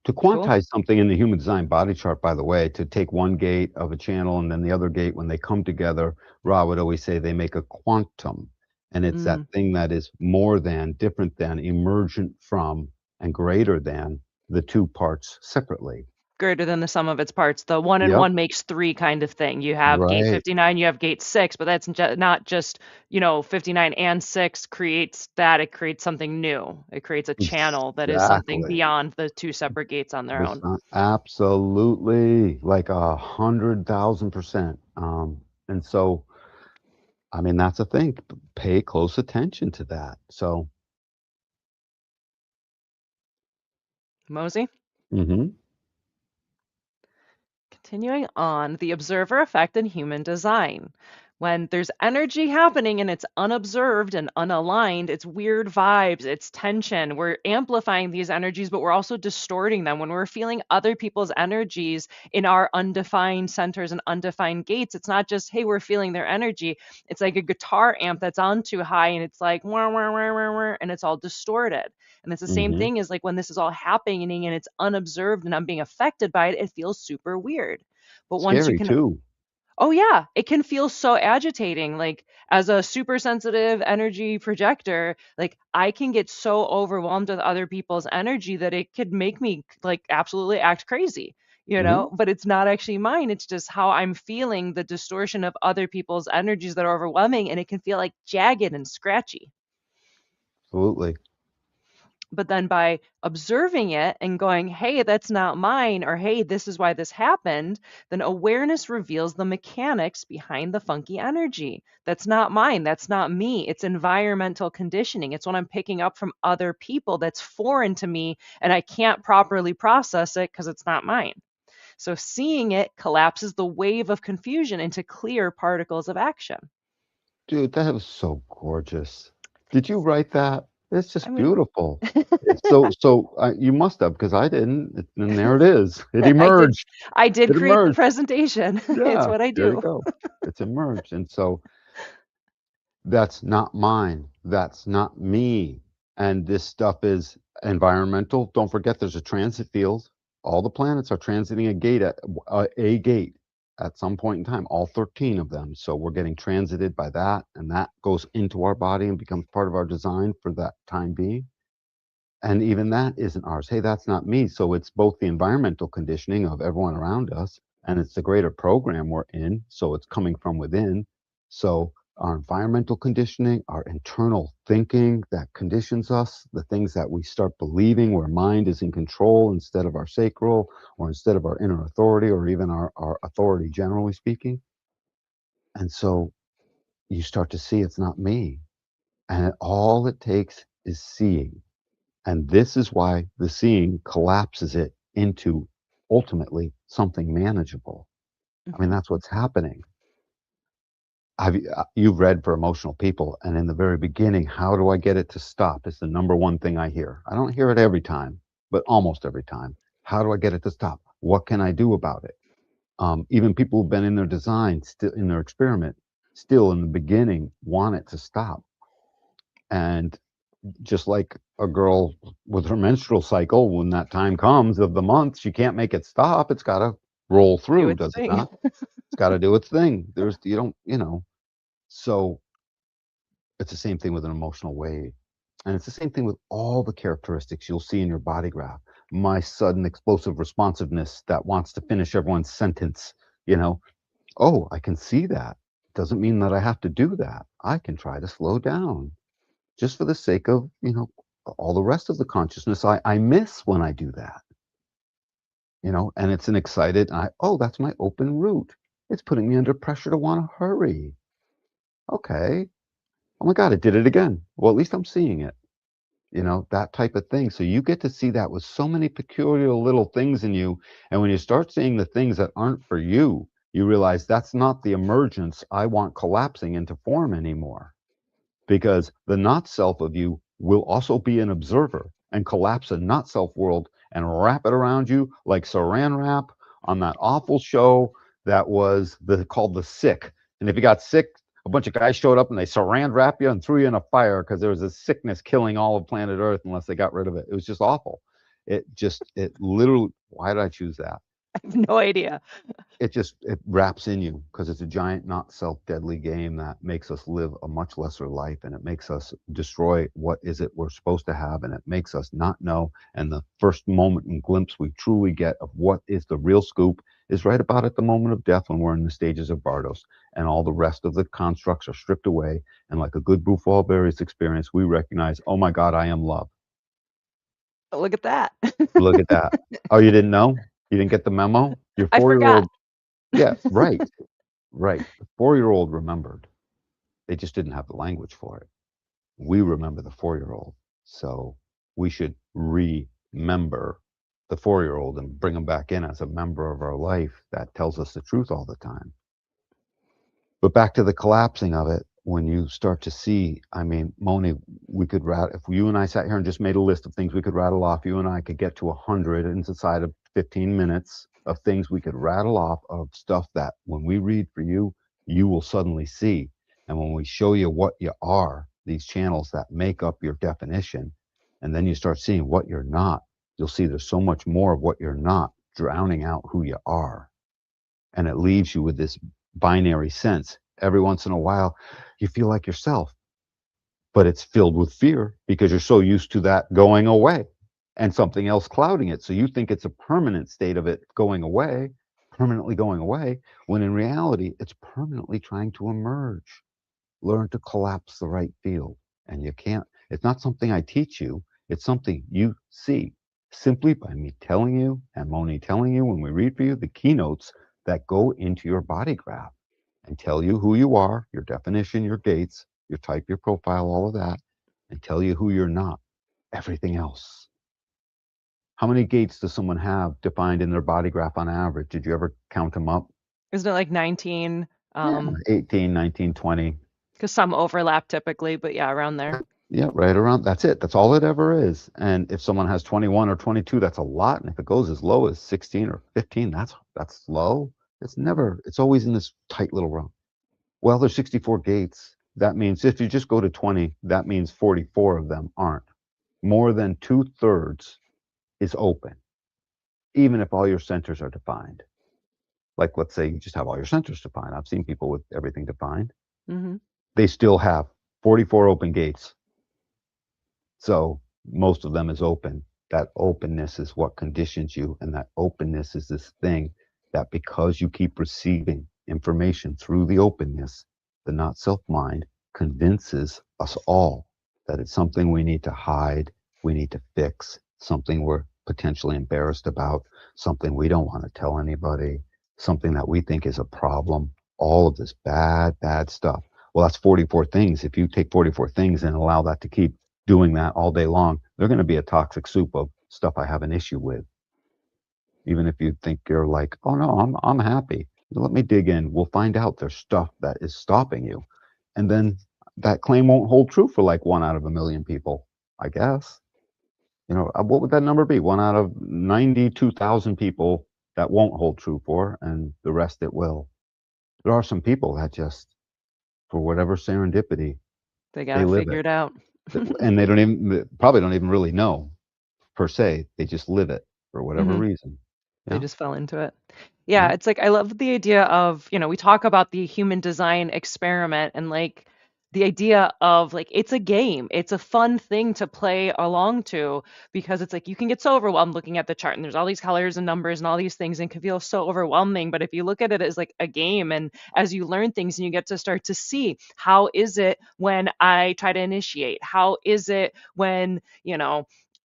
To Cool. quantize something in the human design body chart, by the way, to take one gate of a channel and then the other gate, when they come together, Ra would always say they make a quantum. And it's that Mm. thing that is more than, different than, emergent from, and greater than the two parts separately. Greater than the sum of its parts. The one and Yep. one makes three kind of thing. You have gate Right. 59, you have gate 6, but that's not just, 59 and 6 creates that, it creates something new. It creates a channel that is something Exactly. beyond the two separate gates on their own. Absolutely, like 100,000%. And so, I mean, that's a thing. Pay close attention to that. So, Mosey? Hmm. Continuing on, the observer effect in human design. When there's energy happening and it's unobserved and unaligned, it's weird vibes, it's tension. We're amplifying these energies, but we're also distorting them. When we're feeling other people's energies in our undefined centers and undefined gates, it's not just, hey, we're feeling their energy. It's like a guitar amp that's on too high and it's like, wah, wah, wah, wah, wah, and it's all distorted. And it's the same Hmm. thing as like when this is all happening and it's unobserved and I'm being affected by it, it feels super weird. But once you Scary can, too. oh yeah, it can feel so agitating. Like as a super sensitive energy projector, like I can get so overwhelmed with other people's energy that it could make me like absolutely act crazy, Hmm. but it's not actually mine. It's just how I'm feeling the distortion of other people's energies that are overwhelming and it can feel like jagged and scratchy. Absolutely. But then by observing it and going, hey, that's not mine, or hey, this is why this happened, then awareness reveals the mechanics behind the funky energy. That's not mine. That's not me. It's environmental conditioning. It's what I'm picking up from other people that's foreign to me, and I can't properly process it because it's not mine. So seeing it collapses the wave of confusion into clear particles of action. Dude, that was so gorgeous. Did you write that? It's I just mean, beautiful. It's you must have because I didn't. And there it is. It I did emerged. I did It create the emerged. presentation. It's Yeah, what I there you do. go. It's emerged. And so that's not mine. That's not me. And this stuff is environmental. Don't forget there's a transit field. All the planets are transiting a gate at some point in time, all 13 of them. So we're getting transited by that, and that goes into our body and becomes part of our design for that time being. And even that isn't ours. Hey, that's not me. So it's both the environmental conditioning of everyone around us, and it's the greater program we're in. So it's coming from within. So our environmental conditioning, our internal thinking that conditions us, the things that we start believing where mind is in control instead of our sacral or instead of our inner authority or even our authority, generally speaking. And so you start to see it's not me. And all it takes is seeing. And this is why the seeing collapses it into ultimately something manageable. I mean, Mhm. that's what's happening. You've read for emotional people, and in the very beginning, how do I get it to stop? It's the number one thing I hear. I don't hear it every time, but almost every time. How do I get it to stop? What can I do about it? Even people who've been in their design, still in their experiment, still in the beginning want it to stop. And just like a girl with her menstrual cycle, when that time comes of the month, she can't make it stop. It's got to roll Do through, its does it thing. not? It's got to do its thing. You don't, So it's the same thing with an emotional wave. And it's the same thing with all the characteristics you'll see in your body graph. My sudden explosive responsiveness that wants to finish everyone's sentence, you know, oh, I can see that. Doesn't mean that I have to do that. I can try to slow down just for the sake of, all the rest of the consciousness I miss when I do that, and it's an excited, oh, that's my open root. It's putting me under pressure to want to hurry. Okay. Oh my God, it did it again. Well, at least I'm seeing it, that type of thing. So you get to see that with so many peculiar little things in you. And when you start seeing the things that aren't for you, you realize that's not the emergence I want collapsing into form anymore, because the not self of you will also be an observer and collapse a not self world and wrap it around you like saran wrap on that awful show that was called The Sick. And if you got sick, a bunch of guys showed up and they saran wrap you and threw you in a fire because there was a sickness killing all of planet Earth unless they got rid of it. It was just awful. It literally, why did I choose that? I have no idea. It wraps in you because it's a giant not self-deadly game that makes us live a much lesser life, and it makes us destroy what is it we're supposed to have, and it makes us not know. And the first moment and glimpse we truly get of what is the real scoop is right about at the moment of death, when we're in the stages of Bardos and all the rest of the constructs are stripped away, and like a good Bufalberry's experience, we recognize, oh my God, I am love. Look at that. Look at that. Oh, you didn't know? You didn't get the memo? Your I 4 year forgot. old. Yeah, right. Right. The 4-year-old remembered. They just didn't have the language for it. We remember the 4-year-old. So we should remember the 4-year old and bring them back in as a member of our life that tells us the truth all the time. But back to the collapsing of it, when you start to see, I mean, Moni, we could if you and I sat here and just made a list of things we could rattle off, you and I could get to 100 inside of 15 minutes of things we could rattle off of stuff that when we read for you, you will suddenly see. And when we show you what you are, these channels that make up your definition, and then you start seeing what you're not, you'll see there's so much more of what you're not drowning out who you are. And it leaves you with this binary sense. Every once in a while, you feel like yourself, but it's filled with fear because you're so used to that going away and something else clouding it. So you think it's a permanent state of it going away, permanently going away, when in reality, it's permanently trying to emerge. Learn to collapse the right field. And you can't, it's not something I teach you, it's something you see simply by me telling you and Moni telling you when we read for you the keynotes that go into your body graph and tell you who you are, your definition, your gates, your type, your profile, all of that, and tell you who you're not, everything else. How many gates does someone have defined in their body graph on average? Did you ever count them up? Isn't it like 19? Yeah, 18, 19, 20. Because some overlap typically, but yeah, around there. Yeah, right around. That's it. That's all it ever is. And if someone has 21 or 22, that's a lot. And if it goes as low as 16 or 15, that's low. It's never. It's always in this tight little realm. Well, there's 64 gates. That means if you just go to 20, that means 44 of them aren't. More than two-thirds is open, even if all your centers are defined. Like, let's say you just have all your centers defined. I've seen people with everything defined. Hmm. They still have 44 open gates. So most of them is open. That openness is what conditions you. And that openness is this thing that because you keep receiving information through the openness, the not self mind convinces us all that it's something we need to hide, we need to fix, something we're potentially embarrassed about, something we don't want to tell anybody, something that we think is a problem, all of this bad, bad stuff. Well, that's 44 things. If you take 44 things and allow that to keep doing that all day long, they're going to be a toxic soup of stuff I have an issue with. Even if you think you're like, oh no, I'm happy. Let me dig in. We'll find out there's stuff that is stopping you. And then that claim won't hold true for like 1 out of 1 million people, I guess. What would that number be? 1 out of 92,000 people that won't hold true for, and the rest it will. There are some people that just, for whatever serendipity, They got they to live figure it. it out. And they don't even, probably don't even really know per se. They just live it for whatever Hmm. reason. They Yeah. just fell into it. Yeah, Yeah. it's like I love the idea of, we talk about the human design experiment and like the idea of like it's a game. It's a fun thing to play along to because it's like you can get so overwhelmed looking at the chart and there's all these colors and numbers and all these things and can feel so overwhelming. But if you look at it as like a game and as you learn things and you get to start to see how is it when I try to initiate? How is it when,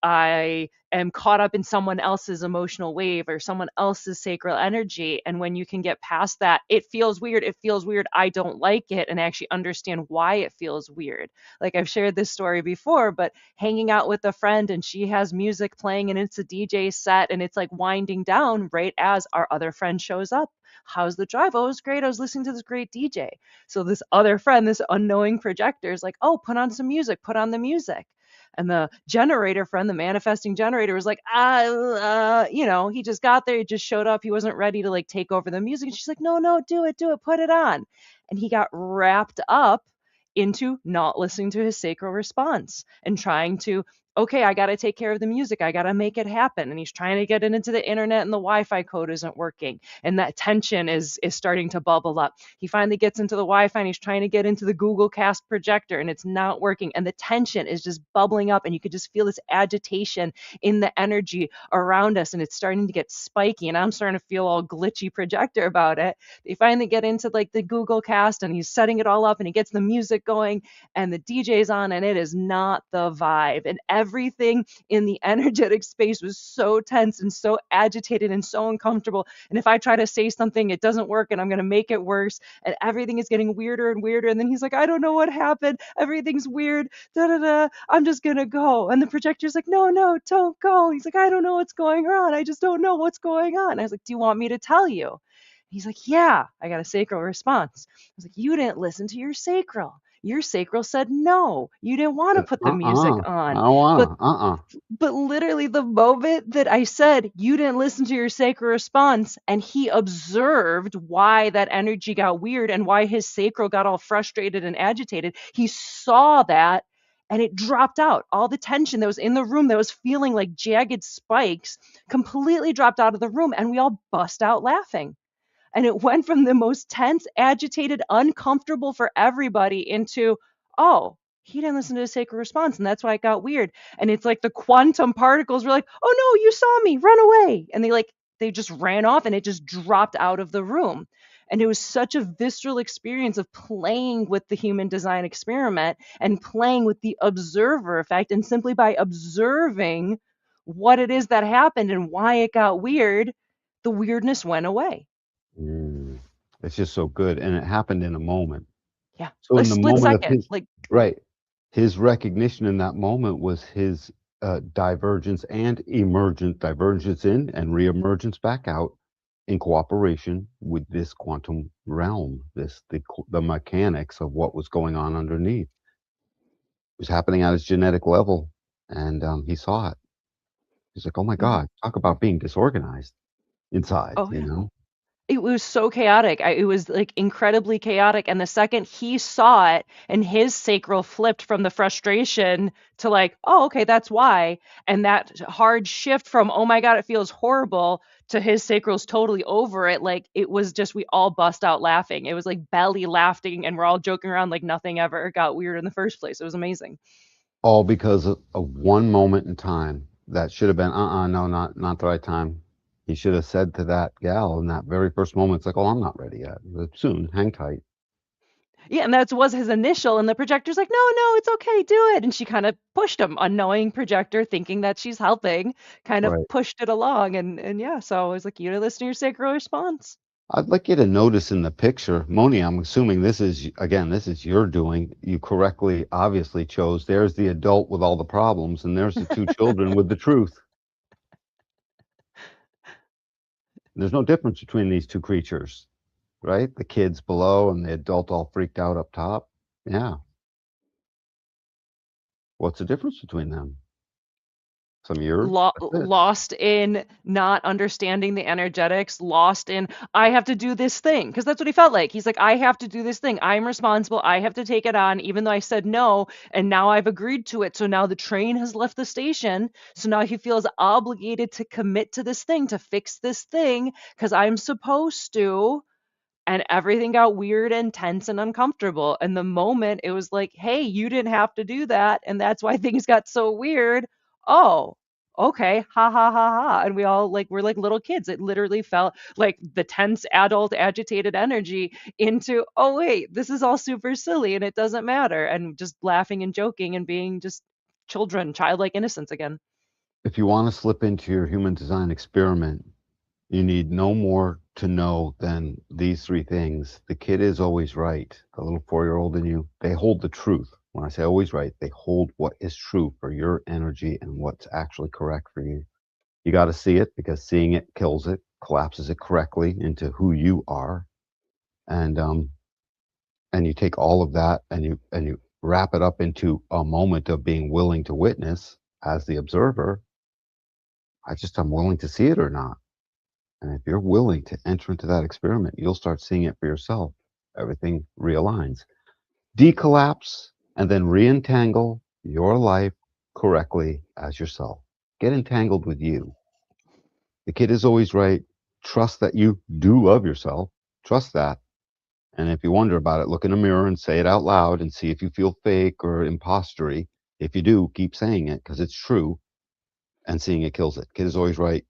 I am caught up in someone else's emotional wave or someone else's sacral energy. And when you can get past that, it feels weird. It feels weird. I don't like it. And actually understand why it feels weird. Like I've shared this story before, but hanging out with a friend and she has music playing and it's a DJ set and it's like winding down right as our other friend shows up. How's the drive? Oh, it was great. I was listening to this great DJ. So this other friend, this unknowing projector is like, oh, put on some music, put on the music. And the generator friend, the manifesting generator, was like, he just got there, he just showed up, he wasn't ready to like take over the music. And she's like, no, no, do it, put it on. And he got wrapped up into not listening to his sacral response and trying to, okay, I got to take care of the music. I got to make it happen. And he's trying to get it into the internet and the Wi-Fi code isn't working. And that tension is starting to bubble up. He finally gets into the Wi-Fi and he's trying to get into the Google Cast projector and it's not working. And the tension is just bubbling up and you could just feel this agitation in the energy around us. And it's starting to get spiky. And I'm starting to feel all glitchy projector about it. They finally get into like the Google Cast and he's setting it all up and he gets the music going and the DJ's on and it is not the vibe. And everything in the energetic space was so tense and so agitated and so uncomfortable. And if I try to say something, it doesn't work and I'm going to make it worse. And everything is getting weirder and weirder. And then he's like, I don't know what happened. Everything's weird. Da da da. I'm just going to go. And the projector's like, no, no, don't go. He's like, I don't know what's going on. I just don't know what's going on. I was like, do you want me to tell you? He's like, yeah, I got a sacral response. I was like, you didn't listen to your sacral. Your sacral said no. You didn't want to put the music I on. don't But wanna. Uh-uh. but literally the moment that I said you didn't listen to your sacral response and he observed why that energy got weird and why his sacral got all frustrated and agitated, he saw that and it dropped out. All the tension that was in the room that was feeling like jagged spikes completely dropped out of the room and we all bust out laughing. And it went from the most tense, agitated, uncomfortable for everybody into, oh, he didn't listen to his sacred response. And that's why it got weird. And it's like the quantum particles were like, oh no, you saw me, run away. And they just ran off and it just dropped out of the room. And it was such a visceral experience of playing with the human design experiment and playing with the observer effect. And simply by observing what it is that happened and why it got weird, the weirdness went away. Mm. It's just so good, and it happened in a moment. Yeah, So a in the split moment of second, his like right, his recognition in that moment was his, divergence and emergent divergence in and reemergence back out in cooperation with this quantum realm, the mechanics of what was going on underneath. It was happening at his genetic level, and, he saw it. He's like, "Oh my mhm. god, talk about being disorganized inside," Oh, you yeah. know? It was so chaotic. It was, like, incredibly chaotic, and the second he saw it and his sacral flipped from the frustration to like, "Oh, okay, that's why," and that hard shift from, "Oh my god, it feels horrible," to his sacral's totally over it, like, it was just we all bust out laughing. It was like belly laughing, and we're all joking around like nothing ever got weird in the first place. It was amazing. All because of one moment in time that should have been, no, not the right time. He should have said to that gal in that very first moment, it's like, "Oh, I'm not ready yet. Soon, hang tight." Yeah, and that was his initial, and the projector's like, "No, no, it's okay, do it." And she kind of pushed him, unknowing projector, thinking that she's helping, kind of Right. pushed it along, and yeah, so I was like, "You listen to your sacral response." I'd like you to notice in the picture, Moni, I'm assuming this is, again, this is your doing. You correctly, obviously chose, there's the adult with all the problems, and there's the 2 children with the truth. There's no difference between these 2 creatures, right? The kids below and the adult all freaked out up top. Yeah. What's the difference between them? Some years? That's it. Lost in not understanding the energetics, lost in I have to do this thing because that's what he felt like. He's like, I have to do this thing. I'm responsible. I have to take it on, even though I said no, and now I've agreed to it. So now the train has left the station. So now he feels obligated to commit to this thing, to fix this thing, because I'm supposed to. And everything got weird and tense and uncomfortable. And the moment it was like, hey, you didn't have to do that. And that's why things got so weird. Oh, okay. Ha ha ha ha. And we all like, we're like little kids. It literally felt like the tense, adult, agitated energy into, oh, wait, this is all super silly and it doesn't matter. And just laughing and joking and being just children, childlike innocence again. If you wanna slip into your human design experiment, you need no more to know than these 3 things. The kid is always right. The little 4-year-old in you, they hold the truth. When I say always right, they hold what is true for your energy and what's actually correct for you. You gotta see it because seeing it kills it, collapses it correctly into who you are, and, um, and you take all of that and you wrap it up into a moment of being willing to witness as the observer. I'm willing to see it or not. And if you're willing to enter into that experiment, you'll start seeing it for yourself. Everything realigns. Decollapse and then re-entangle your life correctly as yourself. Get entangled with you. The kid is always right. Trust that you do love yourself. Trust that. And if you wonder about it, look in a mirror and say it out loud and see if you feel fake or impostery. If you do, keep saying it because it's true and seeing it kills it. Kid is always right.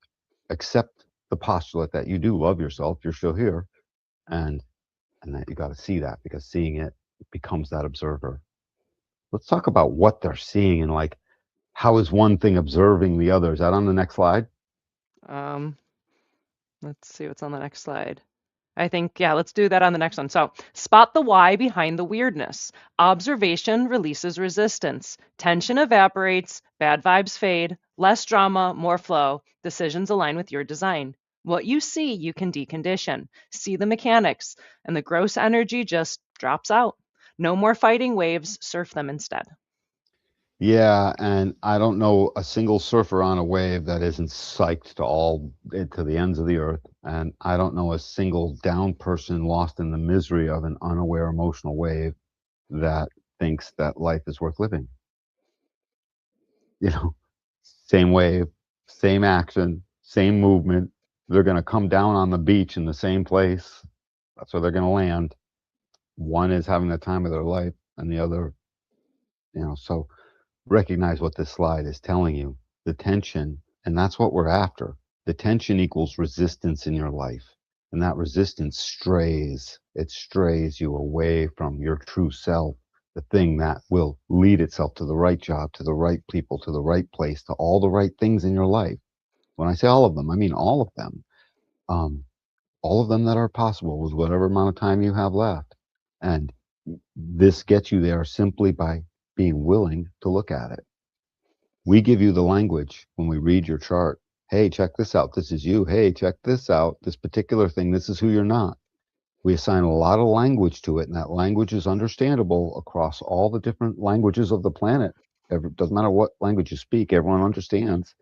Accept the postulate that you do love yourself. You're still here. And that you got to see that because seeing it becomes that observer. Let's talk about what they're seeing and like How is one thing observing the other? Is that on the next slide? Um, let's see what's on the next slide. I think, yeah, let's do that on the next one. So, spot the why behind the weirdness. Observation releases resistance. Tension evaporates, bad vibes fade, less drama, more flow. Decisions align with your design. What you see, you can decondition. See the mechanics, and the gross energy just drops out. No more fighting waves, surf them instead. Yeah, and I don't know a single surfer on a wave that isn't psyched to the ends of the earth, and I don't know a single down person lost in the misery of an unaware emotional wave that thinks that life is worth living. You know, same wave, same action, same movement. They're going to come down on the beach in the same place. That's where they're going to land. One is having the time of their life, and the other, so recognize what this slide is telling you. The tension, and that's what we're after. The tension equals resistance in your life. And that resistance it strays you away from your true self, the thing that will lead itself to the right job, to the right people, to the right place, to all the right things in your life. When I say all of them, I mean all of them. Um, all of them that are possible with whatever amount of time you have left. And this gets you there simply by being willing to look at it. We give you the language when we read your chart. Hey, check this out. This is you. Hey, check this out. This particular thing, this is who you're not. We assign a lot of language to it, and that language is understandable across all the different languages of the planet. It doesn't matter what language you speak, everyone understands.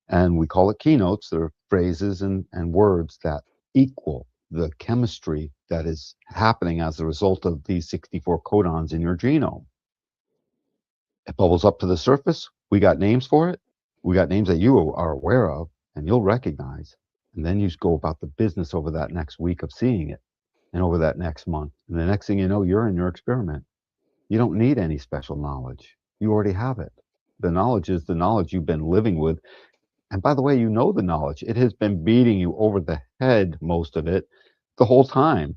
And we call it keynotes. They're phrases and words that equal the chemistry that is happening as a result of these 64 codons in your genome. It bubbles up to the surface. We got names for it. We got names that you are aware of and you'll recognize. And then you just go about the business over that next week of seeing it and over that next month. And the next thing you know, you're in your experiment. You don't need any special knowledge. You already have it. The knowledge is the knowledge you've been living with. And by the way, you know the knowledge. It has been beating you over the head, most of it, the whole time.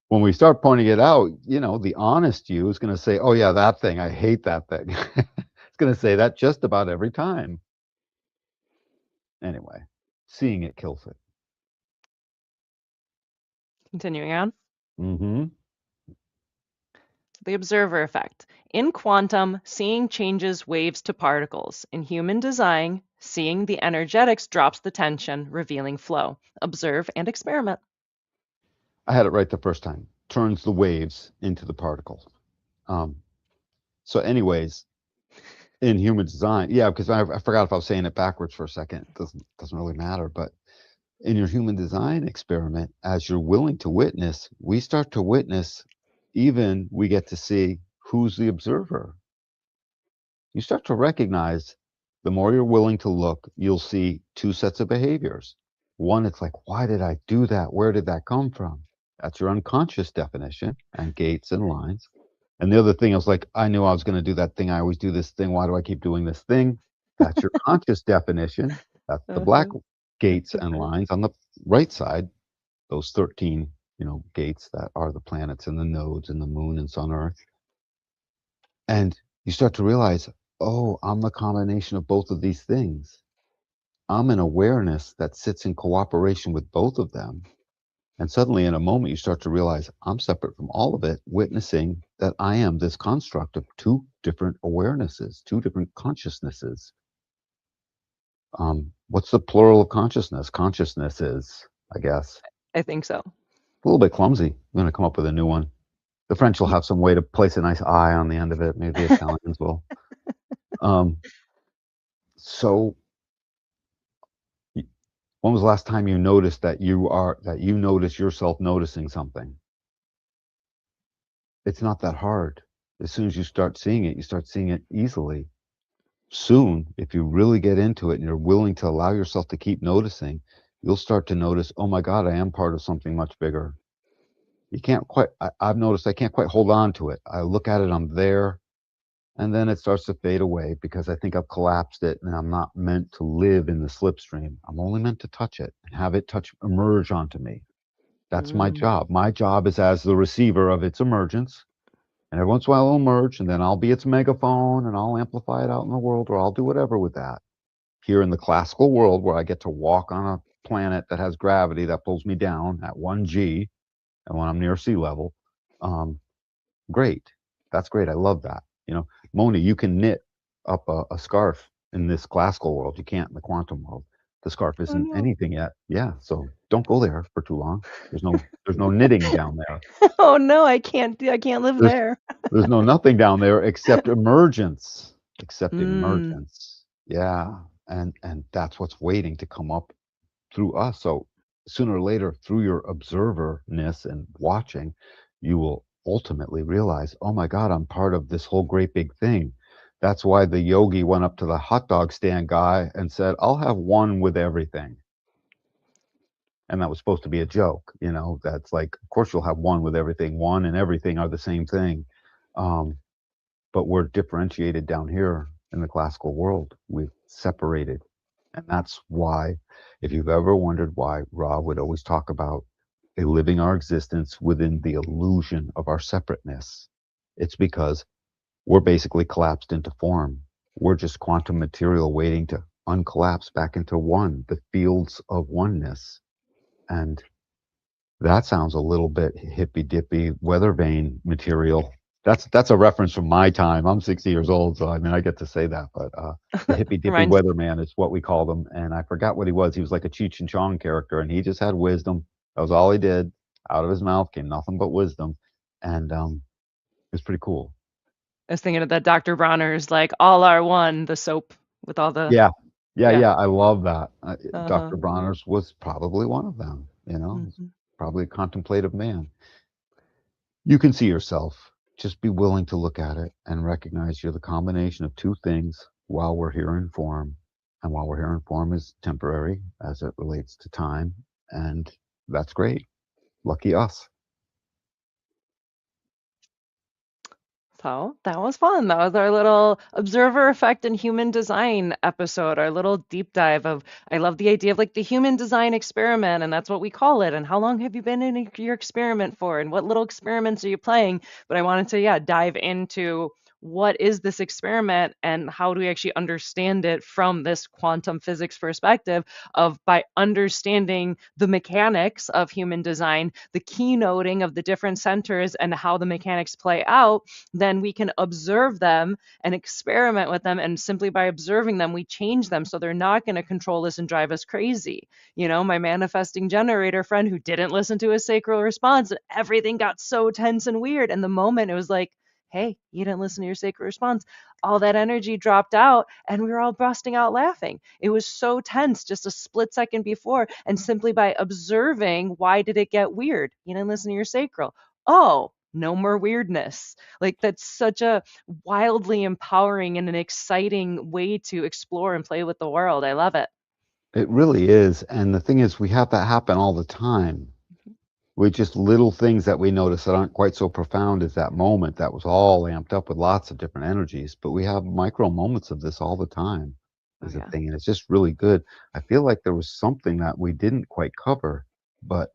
When we start pointing it out, the honest you is going to say, oh, yeah, that thing. I hate that thing. It's going to say that just about every time. Anyway, seeing it kills it. Continuing on. Hmm. The observer effect. In quantum, seeing changes waves to particles. In human design, seeing the energetics drops the tension, revealing flow. Observe and experiment. I had it right the first time. Turns the waves into the particles. Um, so, anyways, in human design, yeah, because I forgot if I was saying it backwards for a second. It doesn't really matter. But in your human design experiment, as you're willing to witness, we start to witness. Even we get to see who's the observer. You start to recognize the more you're willing to look, you'll see two sets of behaviors. One, it's like, why did I do that? Where did that come from? That's your unconscious definition and gates and lines. And the other thing is like, I knew I was going to do that thing. I always do this thing. Why do I keep doing this thing? That's your conscious definition. That's the black Uh-huh. gates and lines on the right side, those 13, gates that are the planets and the nodes and the moon and sun, earth. And you start to realize, oh, I'm the combination of both of these things. I'm an awareness that sits in cooperation with both of them. And suddenly, in a moment, you start to realize I'm separate from all of it, witnessing that I am this construct of two different awarenesses, two different consciousnesses. What's the plural of consciousness? Consciousness is, I guess, I think so. a little bit clumsy. I'm going to come up with a new one. The French will have some way to place a nice I on the end of it. Maybe the Italians will. Um, so when was the last time you noticed that you notice yourself noticing something? It's not that hard. As soon as you start seeing it, you start seeing it easily. Soon, if you really get into it and you're willing to allow yourself to keep noticing, you'll start to notice, oh my God, I am part of something much bigger. You can't quite, I've noticed I can't quite hold on to it. I look at it, I'm there, and then it starts to fade away because I think I've collapsed it and I'm not meant to live in the slipstream. I'm only meant to touch it and have it emerge onto me. That's my Mm. job. My job is as the receiver of its emergence. And every once in a while it'll emerge, and then I'll be its megaphone, and I'll amplify it out in the world, or I'll do whatever with that. Here in the classical world, where I get to walk on a planet that has gravity that pulls me down at 1 g, and when I'm near sea level, um, great. That's great. I love that. Moni, you can knit up a scarf in this classical world. You can't in the quantum world. The scarf Oh isn't no. anything yet. Yeah, so don't go there for too long. There's no knitting down there. Oh no, I can't live There's there. there's no nothing down there except emergence. Except Mm. emergence. Yeah. And that's what's waiting to come up through us. So sooner or later, through your observerness and watching, you will ultimately realize, oh my God, I'm part of this whole great big thing. That's why the yogi went up to the hot dog stand guy and said, I'll have one with everything. And that was supposed to be a joke. That's like, of course, you'll have one with everything. One and everything are the same thing. Um, but we're differentiated down here in the classical world. We've separated. And that's why, if you've ever wondered why Ra would always talk about living our existence within the illusion of our separateness, it's because we're basically collapsed into form. We're just quantum material waiting to uncollapse back into one, the fields of oneness. And that sounds a little bit hippy dippy weather vane material. That's a reference from my time. I'm 60 years old, so I mean I get to say that. But the hippy dippy Reminds weatherman is what we called him, and I forgot what he was. He was like a Cheech and Chong character, and he just had wisdom. That was all he did. Out of his mouth came nothing but wisdom, and it was pretty cool. I was thinking of that Dr. Bronner's like all are one, the soap with all the Yeah, yeah, yeah. yeah. I love that. Uh-huh. Dr. Bronner's was probably one of them. He's Mhm. probably a contemplative man. You can see yourself. Just be willing to look at it and recognize you're the combination of two things while we're here in form. And while we're here in form is temporary as it relates to time. And that's great. Lucky us. So that was fun. That was our little observer effect and human design episode, our little deep dive of I love the idea of like the human design experiment, and that's what we call it. And how long have you been in your experiment for? And what little experiments are you playing? But I wanted to, yeah, dive into what is this experiment and how do we actually understand it from this quantum physics perspective of by understanding the mechanics of human design, the keynoting of the different centers and how the mechanics play out, then we can observe them and experiment with them. And simply by observing them, we change them so they're not going to control us and drive us crazy. My manifesting generator friend who didn't listen to his sacral response, everything got so tense and weird. And the moment it was like, hey, you didn't listen to your sacred response. All that energy dropped out, and we were all busting out laughing. It was so tense just a split second before. And simply by observing, why did it get weird? You didn't listen to your sacral. Oh, no more weirdness. Like, that's such a wildly empowering and an exciting way to explore and play with the world. I love it. It really is. And the thing is, we have that happen all the time. We just little things that we notice that aren't quite so profound as that moment that was all amped up with lots of different energies. But we have micro moments of this all the time, Oh, is a yeah. thing. And it's just really good. I feel like there was something that we didn't quite cover, but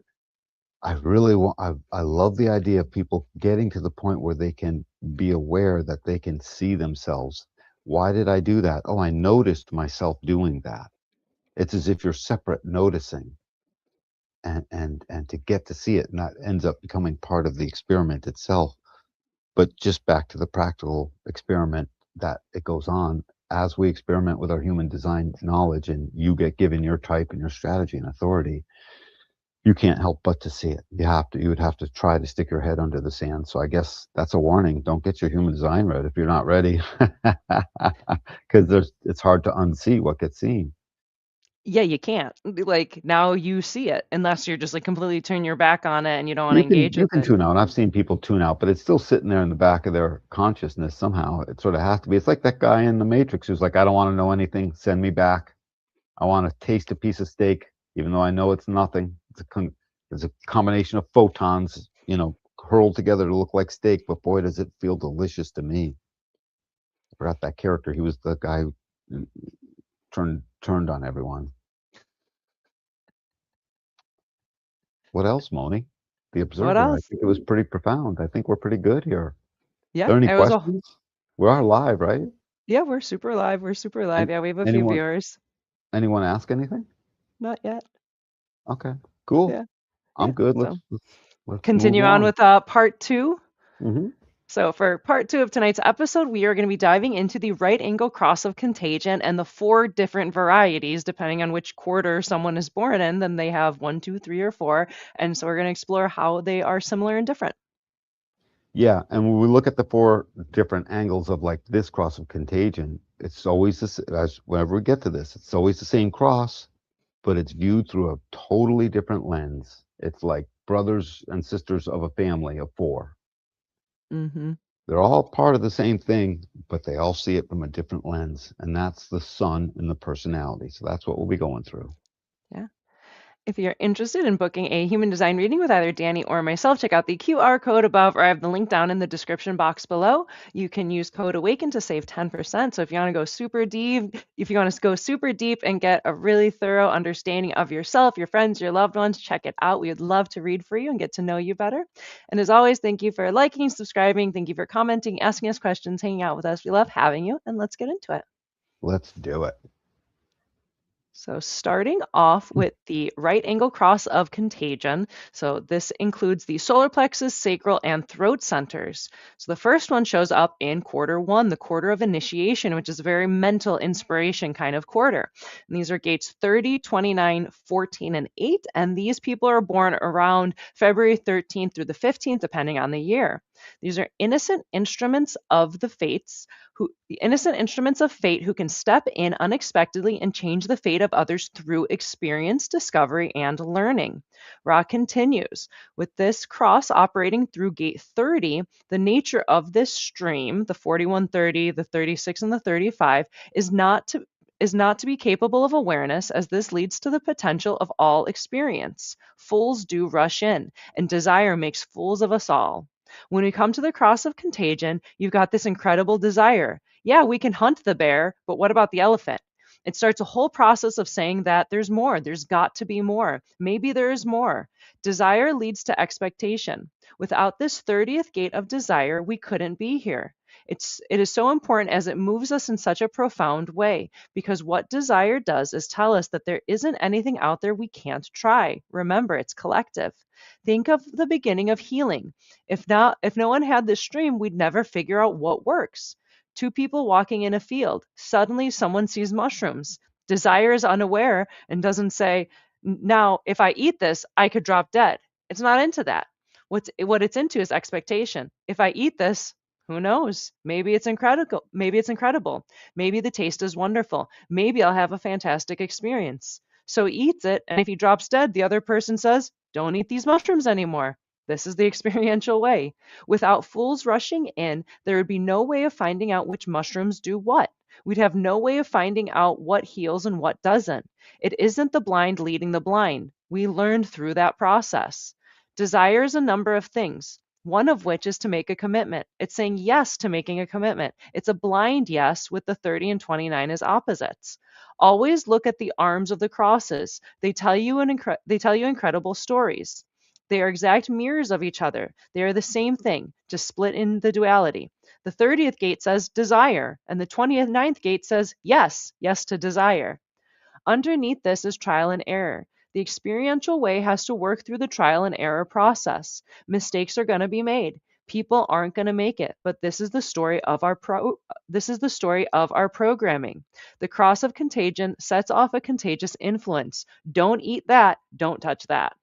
I really want, I love the idea of people getting to the point where they can be aware that they can see themselves. Why did I do that? Oh, I noticed myself doing that. It's as if you're separate noticing and to get to see it, and that ends up becoming part of the experiment itself. But just back to the practical experiment that it goes on as we experiment with our human design knowledge, and you get given your type and your strategy and authority, you can't help but to see it. You would have to try to stick your head under the sand. So I guess that's a warning. Don't get your human design read if you're not ready, because it's hard to unsee what gets seen. Yeah, you can't. Like, now you see it unless you're just like completely turn your back on it and you don't want to You can engage you with can it. tune out, and I've seen people tune out, but it's still sitting there in the back of their consciousness somehow. It sort of has to be. It's like that guy in the Matrix who's like, I don't want to know anything. Send me back. I want to taste a piece of steak, even though I know it's nothing. It's a combination of photons, hurled together to look like steak. But boy, does it feel delicious to me. I forgot that character. He was the guy who turned on everyone. What else, Moni? The What Observer. I else? think it was pretty profound. I think we're pretty good here. Yeah, There any it was a questions? We are live, right? yeah, we're super live. We're super live. And Yeah, we have a few anyone viewers. anyone ask anything? Not yet. Okay, cool. Yeah. I'm Yeah. good. So Let's move continue on on. with part two. Hmm. So, for part two of tonight's episode, we are going to be diving into the right angle cross of contagion and the four different varieties, depending on which quarter someone is born in. Then they have one, two, three, or four. And so, we're going to explore how they are similar and different. Yeah, and when we look at the four different angles of like this cross of contagion, it's always this. As whenever we get to this, it's always the same cross, but it's viewed through a totally different lens. It's like brothers and sisters of a family of four. Hmm. They're all part of the same thing, but they all see it from a different lens, and that's the sun and the personality. So that's what we'll be going through. Yeah. If you're interested in booking a human design reading with either Danny or myself, check out the QR code above, or I have the link down in the description box below. You can use code AWAKEN to save 10%. So if you want to go super deep, if you want to go super deep and get a really thorough understanding of yourself, your friends, your loved ones, check it out. We would love to read for you and get to know you better. And as always, thank you for liking, subscribing. Thank you for commenting, asking us questions, hanging out with us. We love having you, and let's get into it. Let's do it. So, starting off with the right angle cross of contagion. So, this includes the solar plexus, sacral, and throat centers. So, the first one shows up in quarter one, the quarter of initiation, which is a very mental inspiration kind of quarter. And these are gates 30, 29, 14, and 8. And these people are born around February 13th through the 15th, depending on the year. These are innocent instruments of the innocent instruments of fate who can step in unexpectedly and change the fate of others through experience, discovery, and learning. Ra continues with this cross operating through gate 30. The nature of this stream, the 4130, the 36, and the 35, is not to be capable of awareness, as this leads to the potential of all experience. Fools do rush in, and desire makes fools of us all. When we come to the cross of contagion, you've got this incredible desire. Yeah, we can hunt the bear, but what about the elephant? It starts a whole process of saying that there's more, there's got to be more. Maybe there is more. Desire leads to expectation. Without this 30th gate of desire, we couldn't be here. It is so important as it moves us in such a profound way, because what desire does is tell us that there isn't anything out there we can't try. Remember, it's collective. Think of the beginning of healing. If no one had this stream, we'd never figure out what works. Two people walking in a field. Suddenly someone sees mushrooms. Desire is unaware and doesn't say, now, if I eat this, I could drop dead. It's not into that. What it's into is expectation. If I eat this, who knows? Maybe it's incredible. Maybe it's incredible. Maybe the taste is wonderful. Maybe I'll have a fantastic experience. So he eats it, and if he drops dead, the other person says, don't eat these mushrooms anymore. This is the experiential way. Without fools rushing in, there would be no way of finding out which mushrooms do what. We'd have no way of finding out what heals and what doesn't. It isn't the blind leading the blind. We learned through that process. Desire is a number of things, one of which is to make a commitment. It's saying yes to making a commitment. It's a blind yes, with the 30 and 29 as opposites. Always look at the arms of the crosses. They tell you incredible stories. They are exact mirrors of each other. They are the same thing, just split in the duality. The 30th gate says desire, and the 29th gate says yes, yes to desire. Underneath this is trial and error. The experiential way has to work through the trial and error process. Mistakes are going to be made. People aren't going to make it, but this is the story of our programming. The cross of contagion sets off a contagious influence. Don't eat that, don't touch that.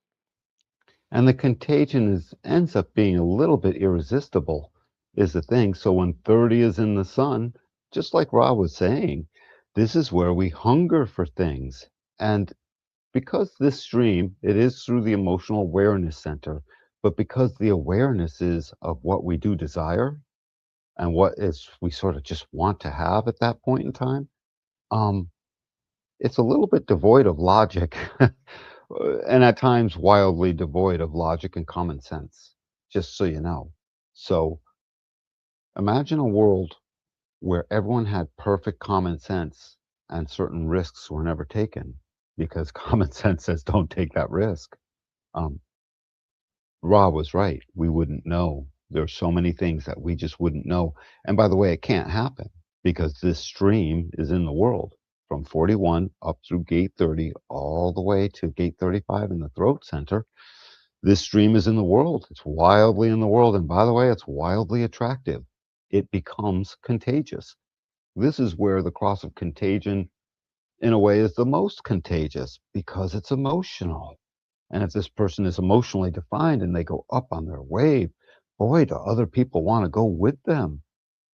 And the contagion ends up being a little bit irresistible, is the thing. So when 30 is in the sun, just like Rob was saying, this is where we hunger for things. And because this stream, it is through the emotional awareness center, but because the awareness is of what we do desire and what is we sort of just want to have at that point in time, um, it's a little bit devoid of logic, and at times wildly devoid of logic and common sense, just so you know. So imagine a world where everyone had perfect common sense and certain risks were never taken because common sense says don't take that risk. Um, Ra was right. We wouldn't know. There's so many things that we just wouldn't know. And by the way, it can't happen because this stream is in the world from 41 up through gate 30, all the way to gate 35 in the throat center. This stream is in the world. It's wildly in the world. And by the way, it's wildly attractive. It becomes contagious. This is where the cross of contagion, in a way, is the most contagious because it's emotional. And if this person is emotionally defined and they go up on their wave, boy, do other people want to go with them.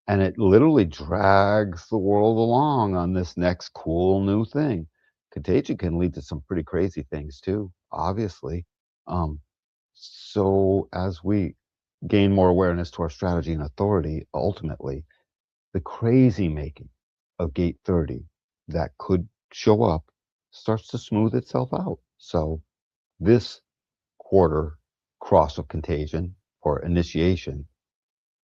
And it literally drags the world along on this next cool new thing. Contagion can lead to some pretty crazy things too, obviously. Um, so as we gain more awareness to our strategy and authority, ultimately, the crazy making of gate 30 that could show up starts to smooth itself out. So this quarter cross of contagion or initiation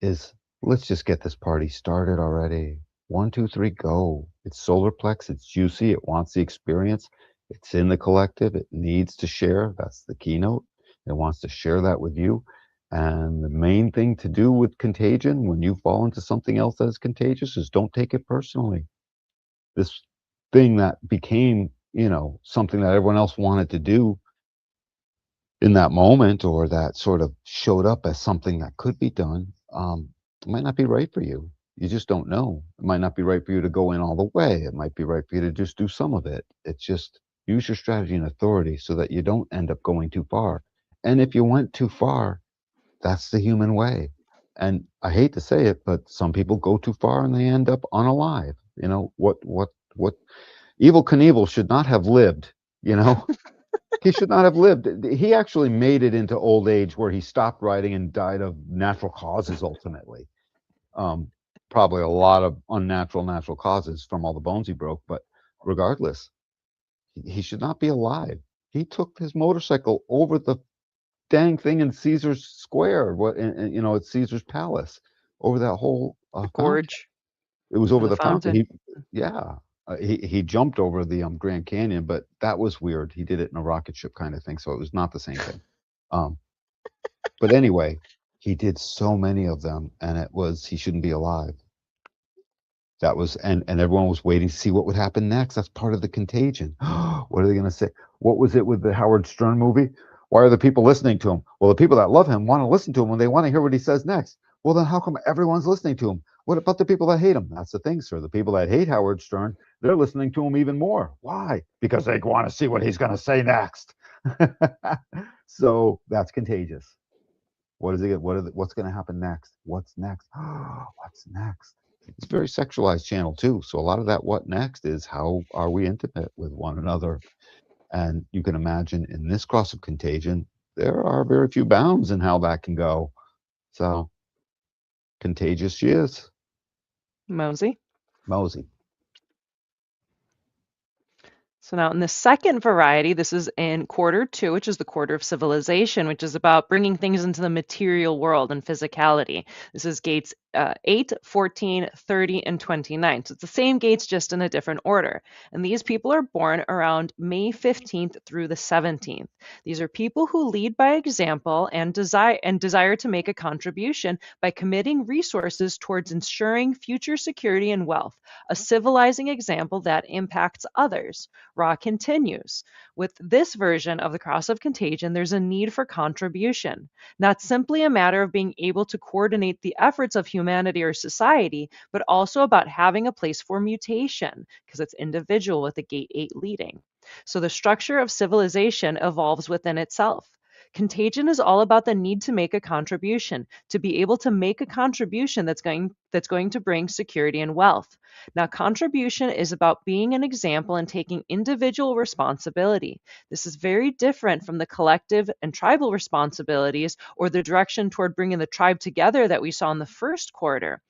is, let's just get this party started already. One, two, three, go. It's solar plex. It's juicy. It wants the experience. It's in the collective. It needs to share. That's the keynote. It wants to share that with you. And the main thing to do with contagion when you fall into something else that is contagious is don't take it personally. This thing that became, something that everyone else wanted to do in that moment or that sort of showed up as something that could be done, it might not be right for you. You just don't know. It might not be right for you to go in all the way. It might be right for you to just do some of it. It's just use your strategy and authority so that you don't end up going too far. And if you went too far, that's the human way. And I hate to say it, but some people go too far and they end up unalive. What Evil Knievel should not have lived, you know? He should not have lived. He actually made it into old age where he stopped writing and died of natural causes ultimately. Um, Probably a lot of unnatural natural causes from all the bones he broke, but regardless, he should not be alive. He took his motorcycle over the dang thing in Caesar's Square, at Caesar's Palace, over that whole The fountain. gorge It was and over the the fountain. fountain. Yeah, he jumped over the Grand Canyon, but that was weird. He did it in a rocket ship kind of thing, so it was not the same thing. Um, but anyway, he did so many of them, and it was he shouldn't be alive. That was and everyone was waiting to see what would happen next. That's part of the contagion. What are they going to say? What was it with the Howard Stern movie? Why are the people listening to him? Well, the people that love him want to listen to him when they want to hear what he says next. Well, then how come everyone's listening to him? What about the people that hate him? That's the thing, sir. The people that hate Howard Stern, they're listening to him even more. Why? Because they want to see what he's going to say next. So that's contagious. What is it? What's going to happen next? What's next? What's next? It's a very sexualized channel too. So a lot of that what next is how are we intimate with one another? And you can imagine in this cross of contagion, there are very few bounds in how that can go. So contagious she is. Mosey. Mosey. So now in the second variety, this is in quarter two, which is the quarter of civilization, which is about bringing things into the material world and physicality. This is gates 8, 14, 30, and 29. So it's the same gates, just in a different order. And these people are born around May 15th through the 17th. These are people who lead by example and desire to make a contribution by committing resources towards ensuring future security and wealth, a civilizing example that impacts others. Ra continues. With this version of the cross of contagion, there's a need for contribution, not simply a matter of being able to coordinate the efforts of humanity or society, but also about having a place for mutation, because it's individual with the gate 8 leading. So the structure of civilization evolves within itself. Contagion is all about the need to make a contribution, to be able to make a contribution that's going to bring security and wealth. Now, contribution is about being an example and taking individual responsibility. This is very different from the collective and tribal responsibilities or the direction toward bringing the tribe together that we saw in the first quarter.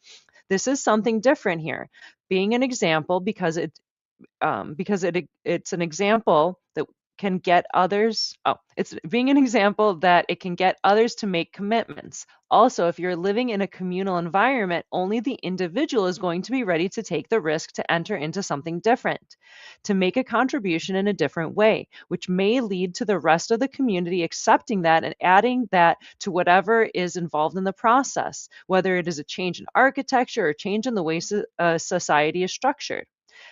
This is something different here. Being an example because it's an example that can get others oh, it's being an example that it can get others to make commitments. Also, if you're living in a communal environment, only the individual is going to be ready to take the risk to enter into something different, to make a contribution in a different way, which may lead to the rest of the community accepting that and adding that to whatever is involved in the process, whether it is a change in architecture or change in the way society is structured.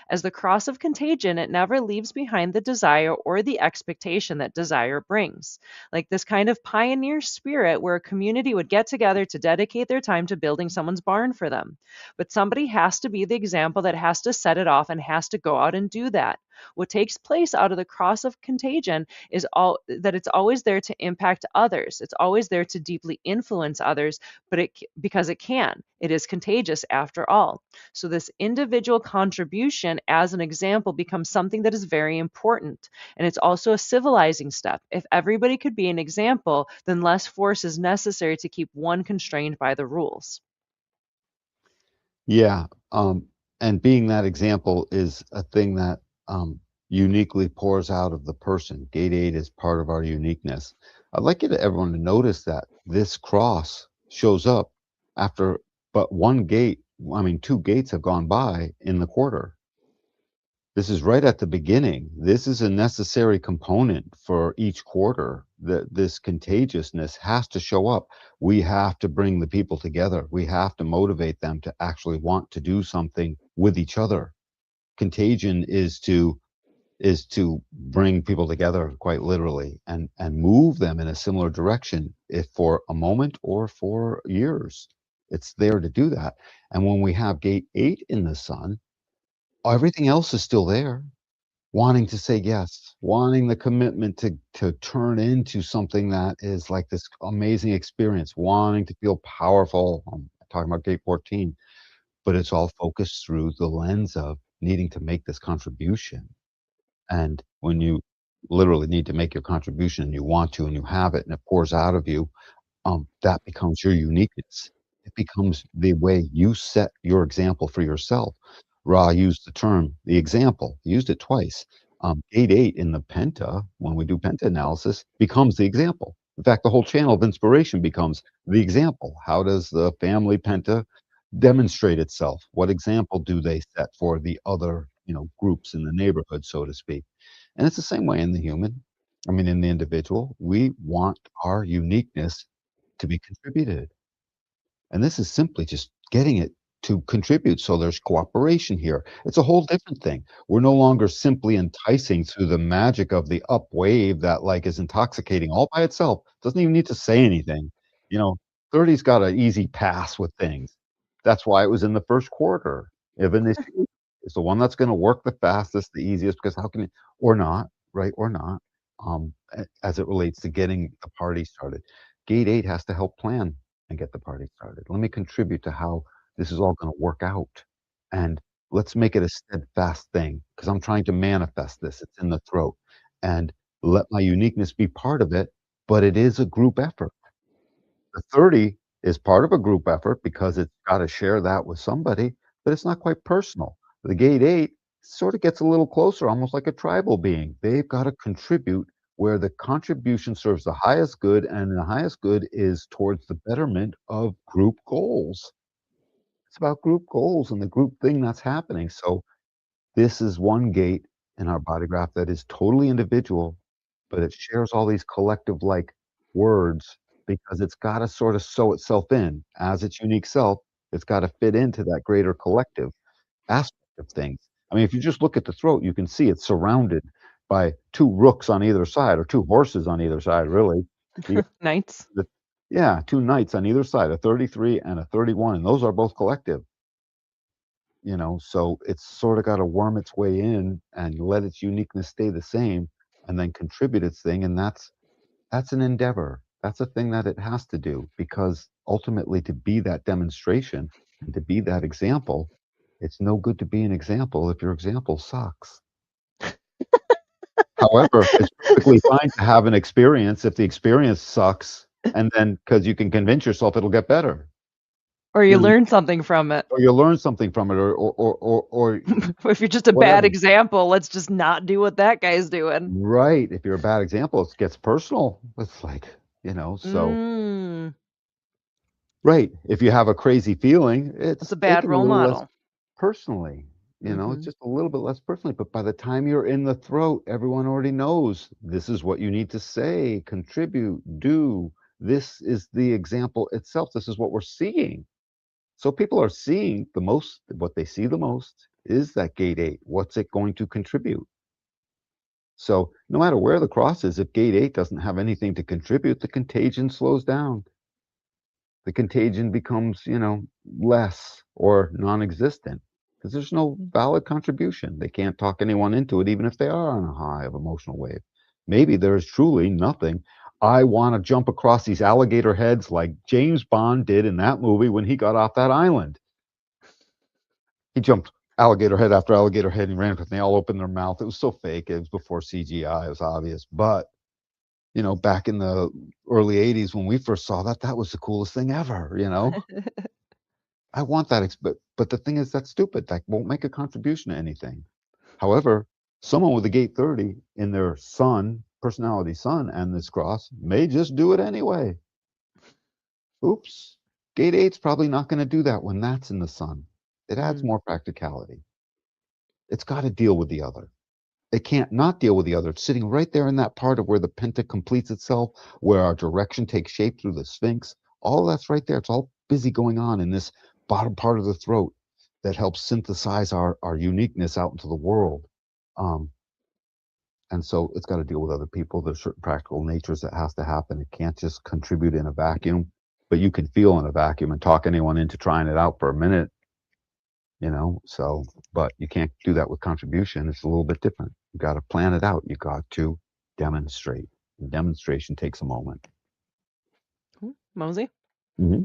As the cross of contagion, it never leaves behind the desire or the expectation that desire brings. Like this kind of pioneer spirit where a community would get together to dedicate their time to building someone's barn for them. But somebody has to be the example that has to set it off and has to go out and do that. What takes place out of the cross of contagion is all that it's always there to impact others. It's always there to deeply influence others, but because it can. It is contagious after all. So, this individual contribution, as an example, becomes something that is very important. And it's also a civilizing step. If everybody could be an example, then less force is necessary to keep one constrained by the rules. Yeah, and being that example is a thing that, uniquely pours out of the person. Gate 8 is part of our uniqueness. I'd like you to everyone to notice that this cross shows up after but 1 gate, I mean, 2 gates have gone by in the quarter. This is right at the beginning. This is a necessary component for each quarter. That this contagiousness has to show up. We have to bring the people together. We have to motivate them to actually want to do something with each other. Contagion is to bring people together quite literally and move them in a similar direction, if for a moment or for years. It's there to do that. And when we have gate 8 in the sun, everything else is still there. Wanting to say yes, wanting the commitment to turn into something that is like this amazing experience, wanting to feel powerful. I'm talking about gate 14, but it's all focused through the lens of needing to make this contribution. And when you literally need to make your contribution and you want to and you have it and it pours out of you, that becomes your uniqueness. It becomes the way you set your example for yourself. Ra used the term, the example, he used it twice. Gate 8 in the penta, when we do penta analysis, becomes the example. In fact, the whole channel of inspiration becomes the example. How does the family penta demonstrate itself? What example do they set for the other, groups in the neighborhood, so to speak? And it's the same way in the human. I mean, in the individual, we want our uniqueness to be contributed. And this is simply just getting it to contribute, so there's cooperation here. It's a whole different thing. We're no longer simply enticing through the magic of the up wave that, like, is intoxicating all by itself, doesn't even need to say anything. You know, 30's got an easy pass with things. That's why it was in the first quarter. If initiation is the one that's gonna work the fastest, the easiest, because how can it or not, right, or not, as it relates to getting the party started. Gate 8 has to help plan and get the party started. Let me contribute to how this is all gonna work out, and let's make it a steadfast thing because 'cause I'm trying to manifest this. It's in the throat, and let my uniqueness be part of it, but it is a group effort. The 30 is part of a group effort because it's gotta share that with somebody, but it's not quite personal. The gate 8 sorta gets a little closer, almost like a tribal being. They've gotta contribute where the contribution serves the highest good, and the highest good is towards the betterment of group goals. It's about group goals and the group thing that's happening, so this is one gate in our body graph that is totally individual, but it shares all these collective, like, words because it's gotta sorta sew itself in. As its unique self, it's gotta fit into that greater collective aspect of things. I mean, if you just look at the throat, you can see it's surrounded by 2 rooks on either side, or 2 horses on either side, really. You Knights. the Yeah, 2 knights on either side, a 33 and a 31, and those are both collective. So it's sorta gotta worm its way in and let its uniqueness stay the same and then contribute its thing, and that's an endeavor. That's a thing that it has to do because ultimately to be that demonstration and to be that example, it's no good to be an example if your example sucks. However, it's perfectly fine to have an experience if the experience sucks and then because you can convince yourself it'll get better. Or you you know, learn something from it. or you learn something from it, or If you're just a bad whatever. example, let's just not do what that guy's doing. Right. If you're a bad example, it gets personal. It's like, so Mm, right. If you have a crazy feeling, that's a it's bad taken a role little less model. personally. It's Mhm. just a little bit less personally. But by the time you're in the throat, everyone already knows this is what you need to say, contribute, do. This is the example itself. This is what we're seeing. So people are seeing the most, what they see the most is that gate eight. What's it going to contribute? So no matter where the cross is, if gate eight doesn't have anything to contribute, the contagion slows down. The contagion becomes, less or non-existent because there's no valid contribution. They can't talk anyone into it, even if they are on a high of emotional wave. Maybe there is truly nothing. I want to jump across these alligator heads like James Bond did in that movie when he got off that island. He jumped alligator head after alligator head and ran with them. They all opened their mouth. It was so fake. It was before CGI. It was obvious. But, back in the early 80s when we first saw that, that was the coolest thing ever. I want that, but the thing is, that's stupid. That won't make a contribution to anything. However, someone with a gate 30 in their personality sun, and this cross may just do it anyway. Oops. Gate eight's probably not going to do that when that's in the sun. It adds Mm. more practicality. It's got to deal with the other. It can't not deal with the other. It's sitting right there in that part of where the penta completes itself, where our direction takes shape through the sphinx. All that's right there. It's all busy going on in this bottom part of the throat that helps synthesize our uniqueness out into the world. Um, and so it's got to deal with other people. There's certain practical natures that has to happen. It can't just contribute in a vacuum, but you can feel in a vacuum and talk anyone into trying it out for a minute. So, but you can't do that with contribution. It's a little bit different. You got to plan it out. You got to demonstrate. And demonstration takes a moment. Mosey? Hmm.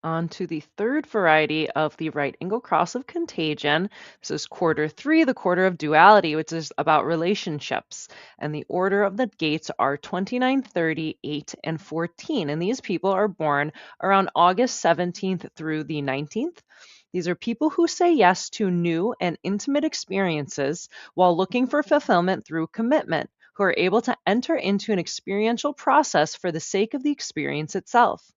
On to the third variety of the right angle cross of contagion. This is quarter three, the quarter of duality, which is about relationships. And the order of the gates are 29, 30, 8, and 14. And these people are born around August 17th through the 19th. These are people who say yes to new and intimate experiences while looking for fulfillment through commitment, who are able to enter into an experiential process for the sake of the experience itself.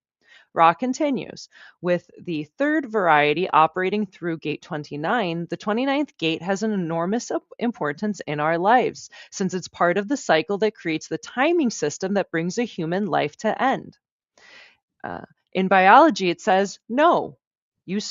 Ra continues. With the third variety operating through gate 29, the 29th gate has an enormous importance in our lives, since it's part of the cycle that creates the timing system that brings a human life to end. Uh, in biology, it says no.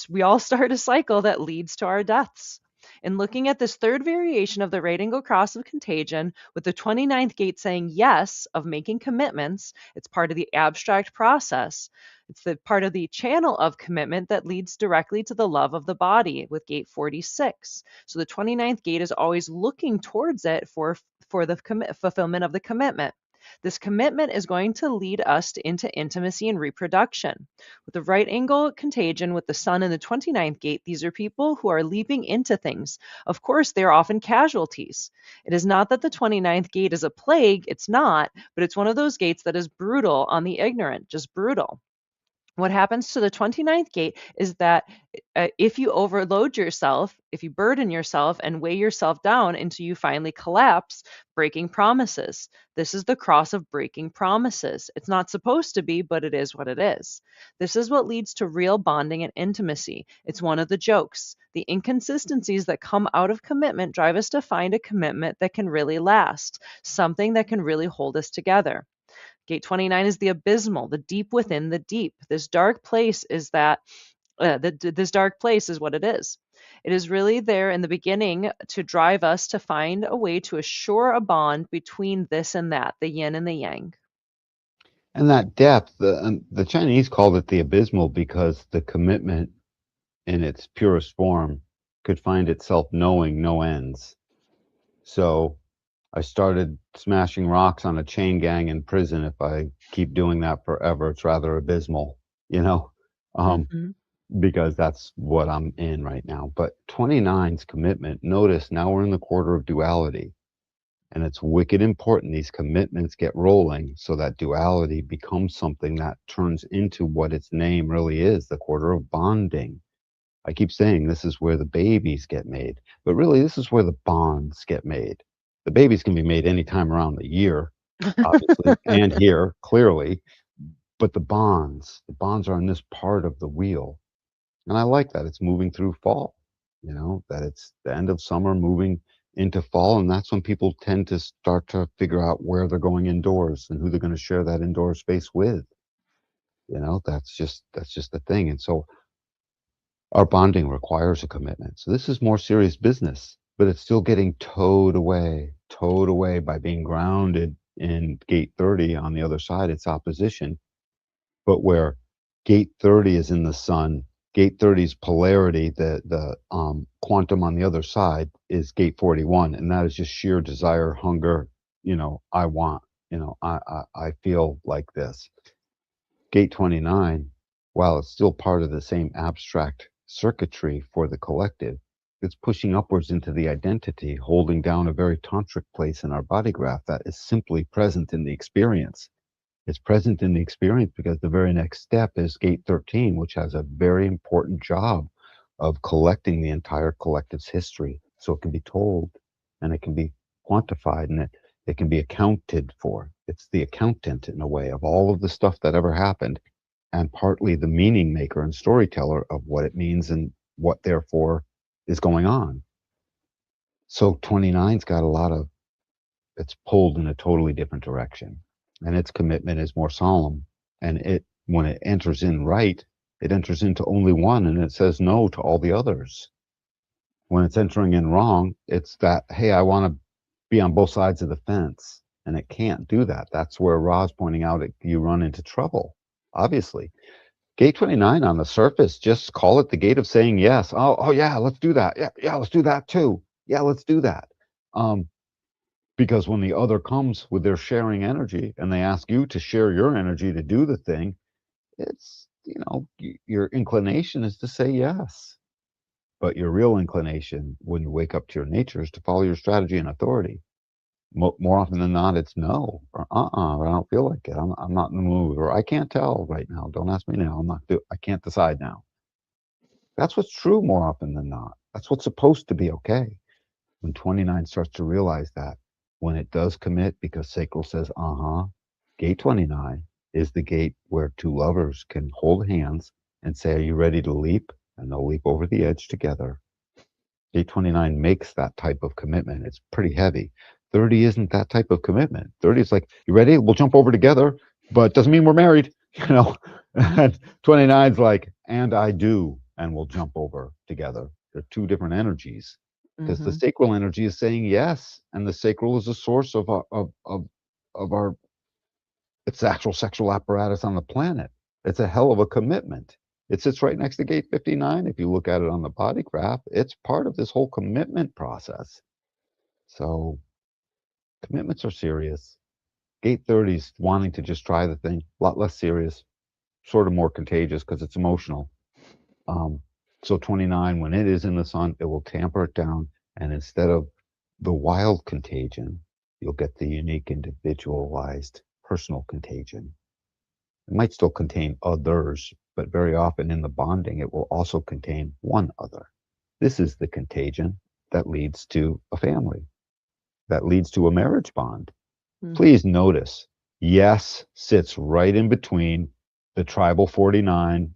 We all start a cycle that leads to our deaths. In looking at this third variation of the right angle cross of contagion, with the 29th gate saying yes, of making commitments, it's part of the abstract process. It's the part of the channel of commitment that leads directly to the love of the body with gate 46. So the 29th gate is always looking towards it for the fulfillment of the commitment. This commitment is going to lead us into intimacy and reproduction. With the right angle contagion with the sun in the 29th gate, these are people who are leaping into things. Of course, they are often casualties. It is not that the 29th gate is a plague, it's not, but it's one of those gates that is brutal on the ignorant, just brutal. What happens to the 29th gate is that if you overload yourself, if you burden yourself and weigh yourself down until you finally collapse, breaking promises. This is the cross of breaking promises. It's not supposed to be, but it is what it is. This is what leads to real bonding and intimacy. It's one of the jokes. The inconsistencies that come out of commitment drive us to find a commitment that can really last, something that can really hold us together. Gate 29 is the abysmal, the deep within the deep. This dark place is this dark place is what it is. It is really there in the beginning to drive us to find a way to assure a bond between this and that, the yin and the yang. And that depth, the Chinese called it the abysmal because the commitment in its purest form could find itself knowing no ends. So I started smashing rocks on a chain gang in prison. If I keep doing that forever, it's rather abysmal, you know, um, Hmm. because that's what I'm in right now. But 29's commitment, notice now we're in the quarter of duality. And it's wicked important these commitments get rolling so that duality becomes something that turns into what its name really is, the quarter of bonding. I keep saying this is where the babies get made, but really this is where the bonds get made. The babies can be made anytime around the year, obviously, and here, clearly, but the bonds are in this part of the wheel. And I like that it's moving through fall, that it's the end of summer moving into fall. And that's when people tend to start to figure out where they're going indoors and who they're going to share that indoor space with. That's just the thing. And so our bonding requires a commitment. So this is more serious business, but it's still getting towed away by being grounded in gate 30 on the other side. It's opposition, but where gate 30 is in the sun, gate 30's polarity, the quantum on the other side is gate 41, and that is just sheer desire, hunger. I want. I feel like this. Gate 29, while it's still part of the same abstract circuitry for the collective, it's pushing upwards into the identity, holding down a very tantric place in our body graph that is simply present in the experience. It's present in the experience because the very next step is gate 13, which has a very important job of collecting the entire collective's history so it can be told and it can be quantified and it can be accounted for. It's the accountant in a way of all of the stuff that ever happened and partly the meaning maker and storyteller of what it means and what therefore is going on. So 29's got a lot of it's pulled in a totally different direction. And its commitment is more solemn. And when it enters in right, it enters into only one and it says no to all the others. When it's entering in wrong, it's that, hey, I want to be on both sides of the fence. And it can't do that. That's where Ra's pointing out you run into trouble, obviously. Gate 29 on the surface, just call it the gate of saying yes. Oh yeah, let's do that. Yeah, let's do that too. Yeah, let's do that. Um, because when the other comes with their sharing energy and they ask you to share your energy to do the thing, it's, your inclination is to say yes. But your real inclination when you wake up to your nature is to follow your strategy and authority. More often than not, it's no, or I don't feel like it. I'm not in the mood, or I can't tell right now. Don't ask me now. I can't decide now. That's what's true more often than not. That's what's supposed to be okay. When 29 starts to realize that, when it does commit, because sacral says, gate 29 is the gate where two lovers can hold hands and say, are you ready to leap? And they'll leap over the edge together. Gate 29 makes that type of commitment. It's pretty heavy. 30 isn't that type of commitment. 30 is like, you ready? We'll jump over together, but doesn't mean we're married, And 29 is like, and I do, and we'll jump over together. They're two different energies because the Hmm. sacral energy is saying yes, and the sacral is the source of our it's the actual sexual apparatus on the planet. It's a hell of a commitment. It sits right next to gate 59. If you look at it on the body graph, it's part of this whole commitment process. So commitments are serious. Gate 30 is wanting to just try the thing, a lot less serious, sort of more contagious because it's emotional. Um, so 29, when it is in the sun, it will tamper it down. And instead of the wild contagion, you'll get the unique, individualized, personal contagion. It might still contain others, but very often in the bonding, it will also contain one other. This is the contagion that leads to a family, that leads to a marriage bond. Please notice, yes sits right in between the tribal 49.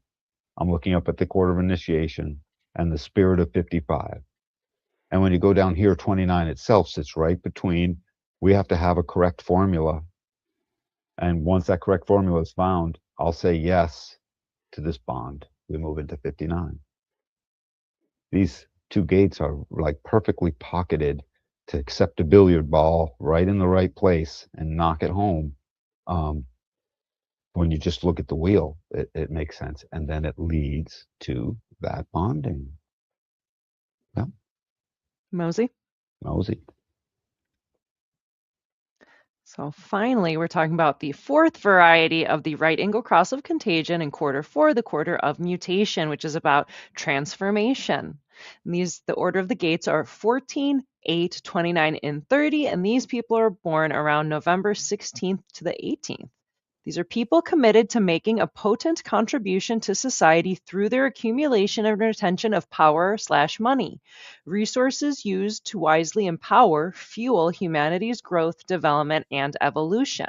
I'm looking up at the quarter of initiation and the spirit of 55. And when you go down here, 29 itself sits right between. We have to have a correct formula. And once that correct formula is found, I'll say yes to this bond. We move into 59. These two gates are like perfectly pocketed to accept a billiard ball right in the right place and knock it home. Um, when you just look at the wheel, it makes sense. And then it leads to that bonding. Yeah, Mosey? Mosey. So finally, we're talking about the fourth variety of the right angle cross of contagion in quarter four, the quarter of mutation, which is about transformation. And the order of the gates are 14, 8, 29, and 30, and these people are born around November 16th to the 18th. These are people committed to making a potent contribution to society through their accumulation and retention of power/money. Resources used to wisely empower fuel humanity's growth, development, and evolution.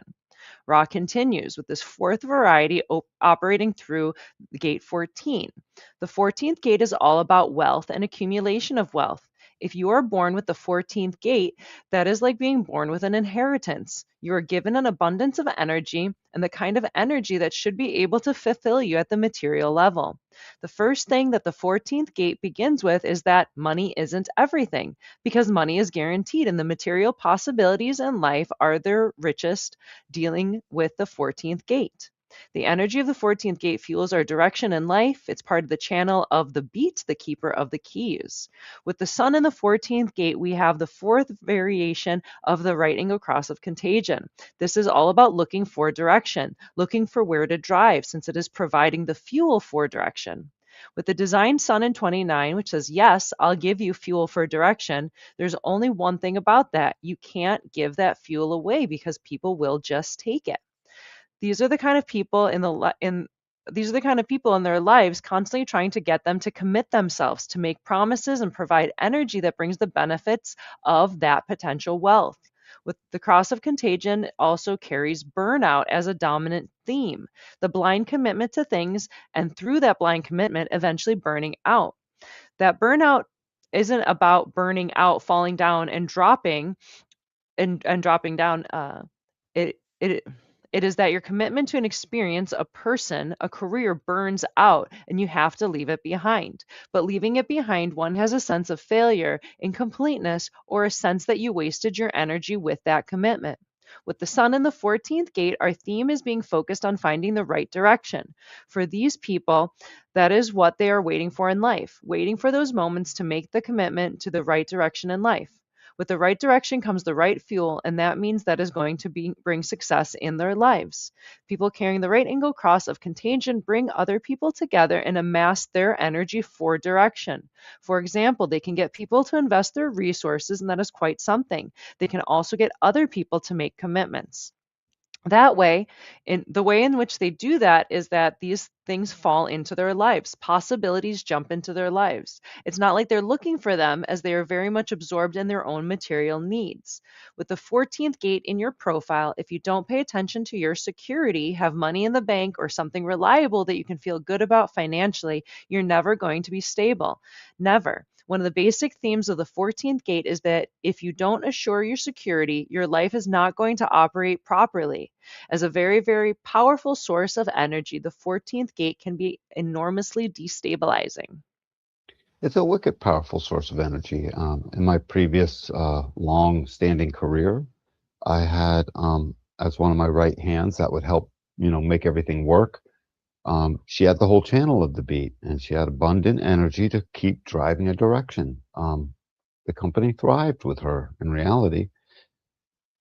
Ra continues with this fourth variety operating through gate 14. The 14th gate is all about wealth and accumulation of wealth. If you are born with the 14th gate, that is like being born with an inheritance. You are given an abundance of energy and the kind of energy that should be able to fulfill you at the material level. The first thing that the 14th gate begins with is that money isn't everything, because money is guaranteed and the material possibilities in life are their richest dealing with the 14th gate. The energy of the 14th gate fuels our direction in life. It's part of the channel of the beat, the keeper of the keys. With the sun in the 14th gate, we have the fourth variation of the right angle cross of contagion. This is all about looking for direction, looking for where to drive, since it is providing the fuel for direction. With the design sun in 29, which says, yes, I'll give you fuel for direction, there's only one thing about that. You can't give that fuel away because people will just take it. These are the kind of people in these are the kind of people in their lives constantly trying to get them to commit themselves, to make promises and provide energy that brings the benefits of that potential wealth. With the cross of contagion also carries burnout as a dominant theme, the blind commitment to things, and through that blind commitment, eventually burning out. That burnout isn't about burning out, falling down, and dropping down. It it it is that your commitment to an experience, a person, a career burns out and you have to leave it behind. But leaving it behind, one has a sense of failure, incompleteness, or a sense that you wasted your energy with that commitment. With the sun in the 14th gate, our theme is being focused on finding the right direction. For these people, that is what they are waiting for in life, waiting for those moments to make the commitment to the right direction in life. With the right direction comes the right fuel, and that means that is going to bring success in their lives. People carrying the right angle cross of contagion bring other people together and amass their energy for direction. For example, they can get people to invest their resources, and that is quite something. They can also get other people to make commitments. That way, in the way in which they do that is that these things fall into their lives. Possibilities jump into their lives. It's not like they're looking for them, as they are very much absorbed in their own material needs. With the 14th gate in your profile, if you don't pay attention to your security, have money in the bank, or something reliable that you can feel good about financially, you're never going to be stable. Never. One of the basic themes of the 14th gate is that if you don't assure your security, your life is not going to operate properly. As a very, very powerful source of energy, the 14th gate can be enormously destabilizing. It's a wicked powerful source of energy. In my previous long-standing career, I had as one of my right hands that would help, make everything work. She had the whole channel of the beat, and she had abundant energy to keep driving a direction. The company thrived with her in reality.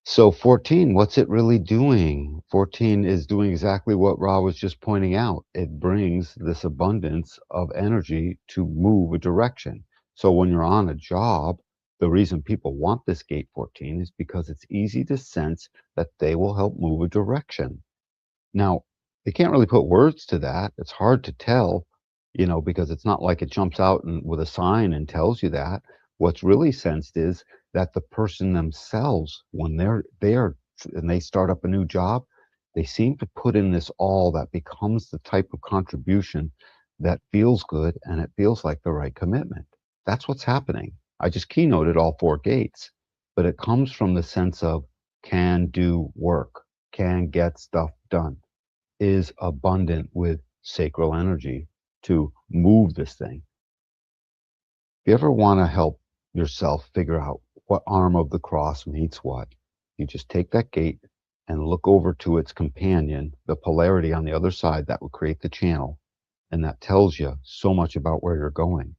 So 14, what's it really doing? 14 is doing exactly what Ra was just pointing out. It brings this abundance of energy to move a direction. So when you're on a job, the reason people want this gate 14 is because it's easy to sense that they will help move a direction. Now, they can't really put words to that. It's hard to tell, because it's not like it jumps out and with a sign and tells you that. What's really sensed is that the person themselves, when they're there and they start up a new job, they seem to put in this all that becomes the type of contribution that feels good and it feels like the right commitment. That's what's happening. I just keynoted all four gates, but it comes from the sense of can do work, can get stuff done, is abundant with sacral energy to move this thing. If you ever want to help yourself figure out what arm of the cross meets what, you just take that gate and look over to its companion, the polarity on the other side that will create the channel, and that tells you so much about where you're going.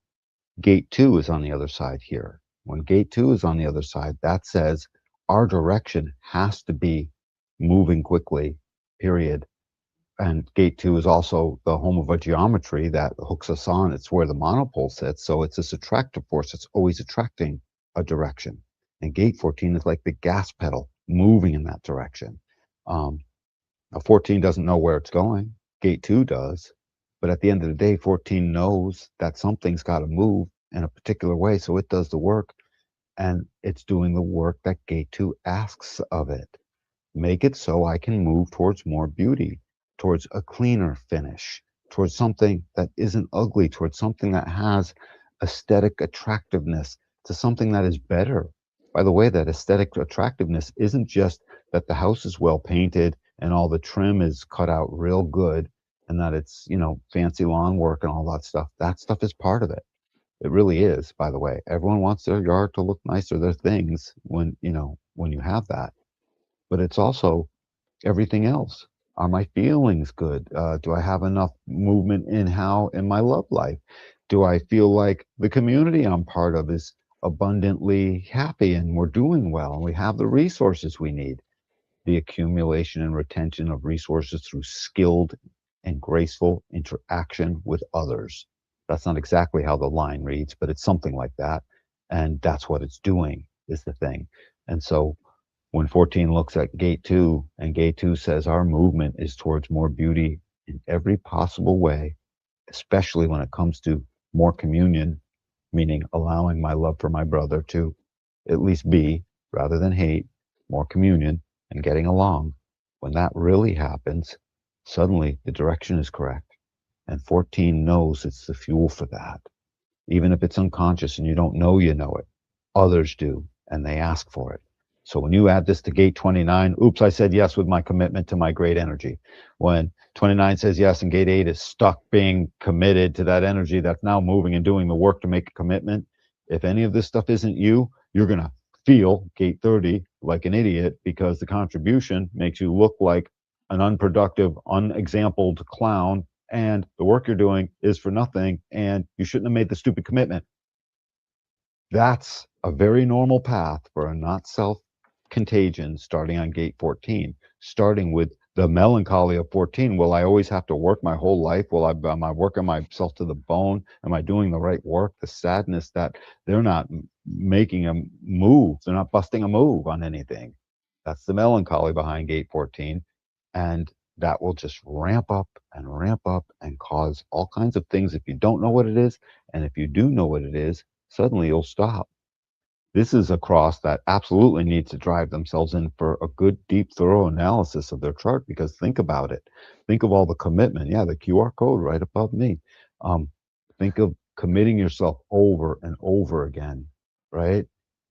Gate 2 is on the other side here. When gate 2 is on the other side, that says our direction has to be moving quickly, period. And gate 2 is also the home of a geometry that hooks us on. It's where the monopole sits. So it's this attractive force that's always attracting a direction. And gate 14 is like the gas pedal moving in that direction. Um, now 14 doesn't know where it's going. Gate 2 does. But at the end of the day, 14 knows that something's got to move in a particular way. So it does the work, and it's doing the work that gate 2 asks of it. Make it so I can move towards more beauty, towards a cleaner finish, towards something that isn't ugly, towards something that has aesthetic attractiveness, to something that is better. By the way, that aesthetic attractiveness isn't just that the house is well painted and all the trim is cut out real good and that it's, fancy lawn work and all that stuff. That stuff is part of it. It really is, by the way. Everyone wants their yard to look nice or their things when you have that. But it's also everything else. Are my feelings good? Do I have enough movement in my love life? Do I feel like the community I'm part of is abundantly happy and we're doing well and we have the resources we need? The accumulation and retention of resources through skilled and graceful interaction with others. That's not exactly how the line reads, but it's something like that. And that's what it's doing, is the thing. And so when 14 looks at gate 2 and gate 2 says our movement is towards more beauty in every possible way, especially when it comes to more communion, meaning allowing my love for my brother to at least be, rather than hate, more communion and getting along. When that really happens, suddenly the direction is correct. And 14 knows it's the fuel for that, even if it's unconscious and you know it. Others do, and they ask for it. So when you add this to gate 29, oops, I said yes with my commitment to my great energy. When 29 says yes and gate 8 is stuck being committed to that energy that's now moving and doing the work to make a commitment, if any of this stuff isn't you, you're going to feel gate 30 like an idiot because the contribution makes you look like an unproductive, unexampled clown, and the work you're doing is for nothing, and you shouldn't have made the stupid commitment. That's a very normal path for a not self contagion starting on gate 14, starting with the melancholy of 14. Will I always have to work my whole life? Am I working myself to the bone? Am I doing the right work? The sadness that they're not making a move, they're not busting a move on anything. That's the melancholy behind gate 14. And that will just ramp up and cause all kinds of things if you don't know what it is. And if you do know what it is, suddenly you'll stop. This is a cross that absolutely needs to drive themselves in for a good, deep, thorough analysis of their chart because think about it. Think of all the commitment. Yeah, the QR code right above me. Um, think of committing yourself over and over again, right?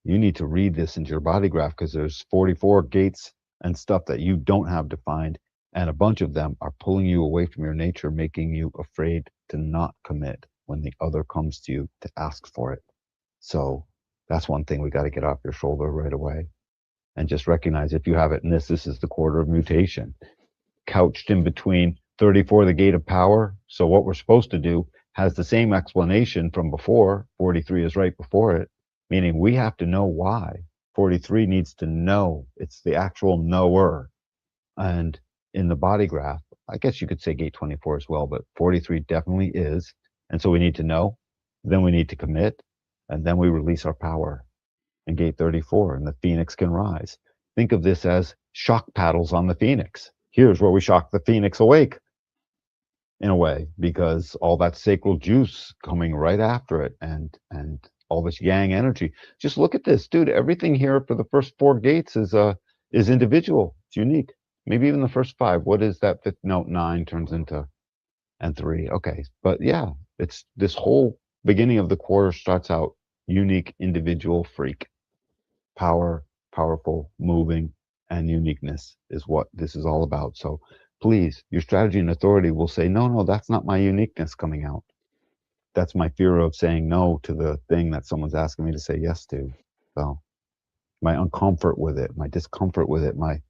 You need to read this into your body graph because there's 44 gates and stuff that you don't have defined, and a bunch of them are pulling you away from your nature, making you afraid to not commit when the other comes to you to ask for it. So that's one thing we got to get off your shoulder right away and just recognize if you have it in this is the quarter of mutation couched in between 34, the gate of power. So what we're supposed to do has the same explanation from before. 43 is right before it, meaning we have to know why. 43 needs to know. It's the actual knower. And in the body graph, I guess you could say gate 24 as well, but 43 definitely is. And so we need to know, then we need to commit, and then we release our power in gate 34, and the phoenix can rise. Think of this as shock paddles on the phoenix. Here's where we shock the phoenix awake in a way, because all that sacral juice coming right after it and all this yang energy. Just look at this, dude. Everything here for the first four gates is individual. It's unique. Maybe even the first five. What is that fifth note? Nine turns into and three. Okay. But yeah, it's this whole beginning of the quarter starts out unique, individual, freak, power, powerful, moving, and uniqueness is what this is all about. So please, your strategy and authority will say, no, no, that's not my uniqueness coming out. That's my fear of saying no to the thing that someone's asking me to say yes to. So my uncomfort with it, my discomfort with it, my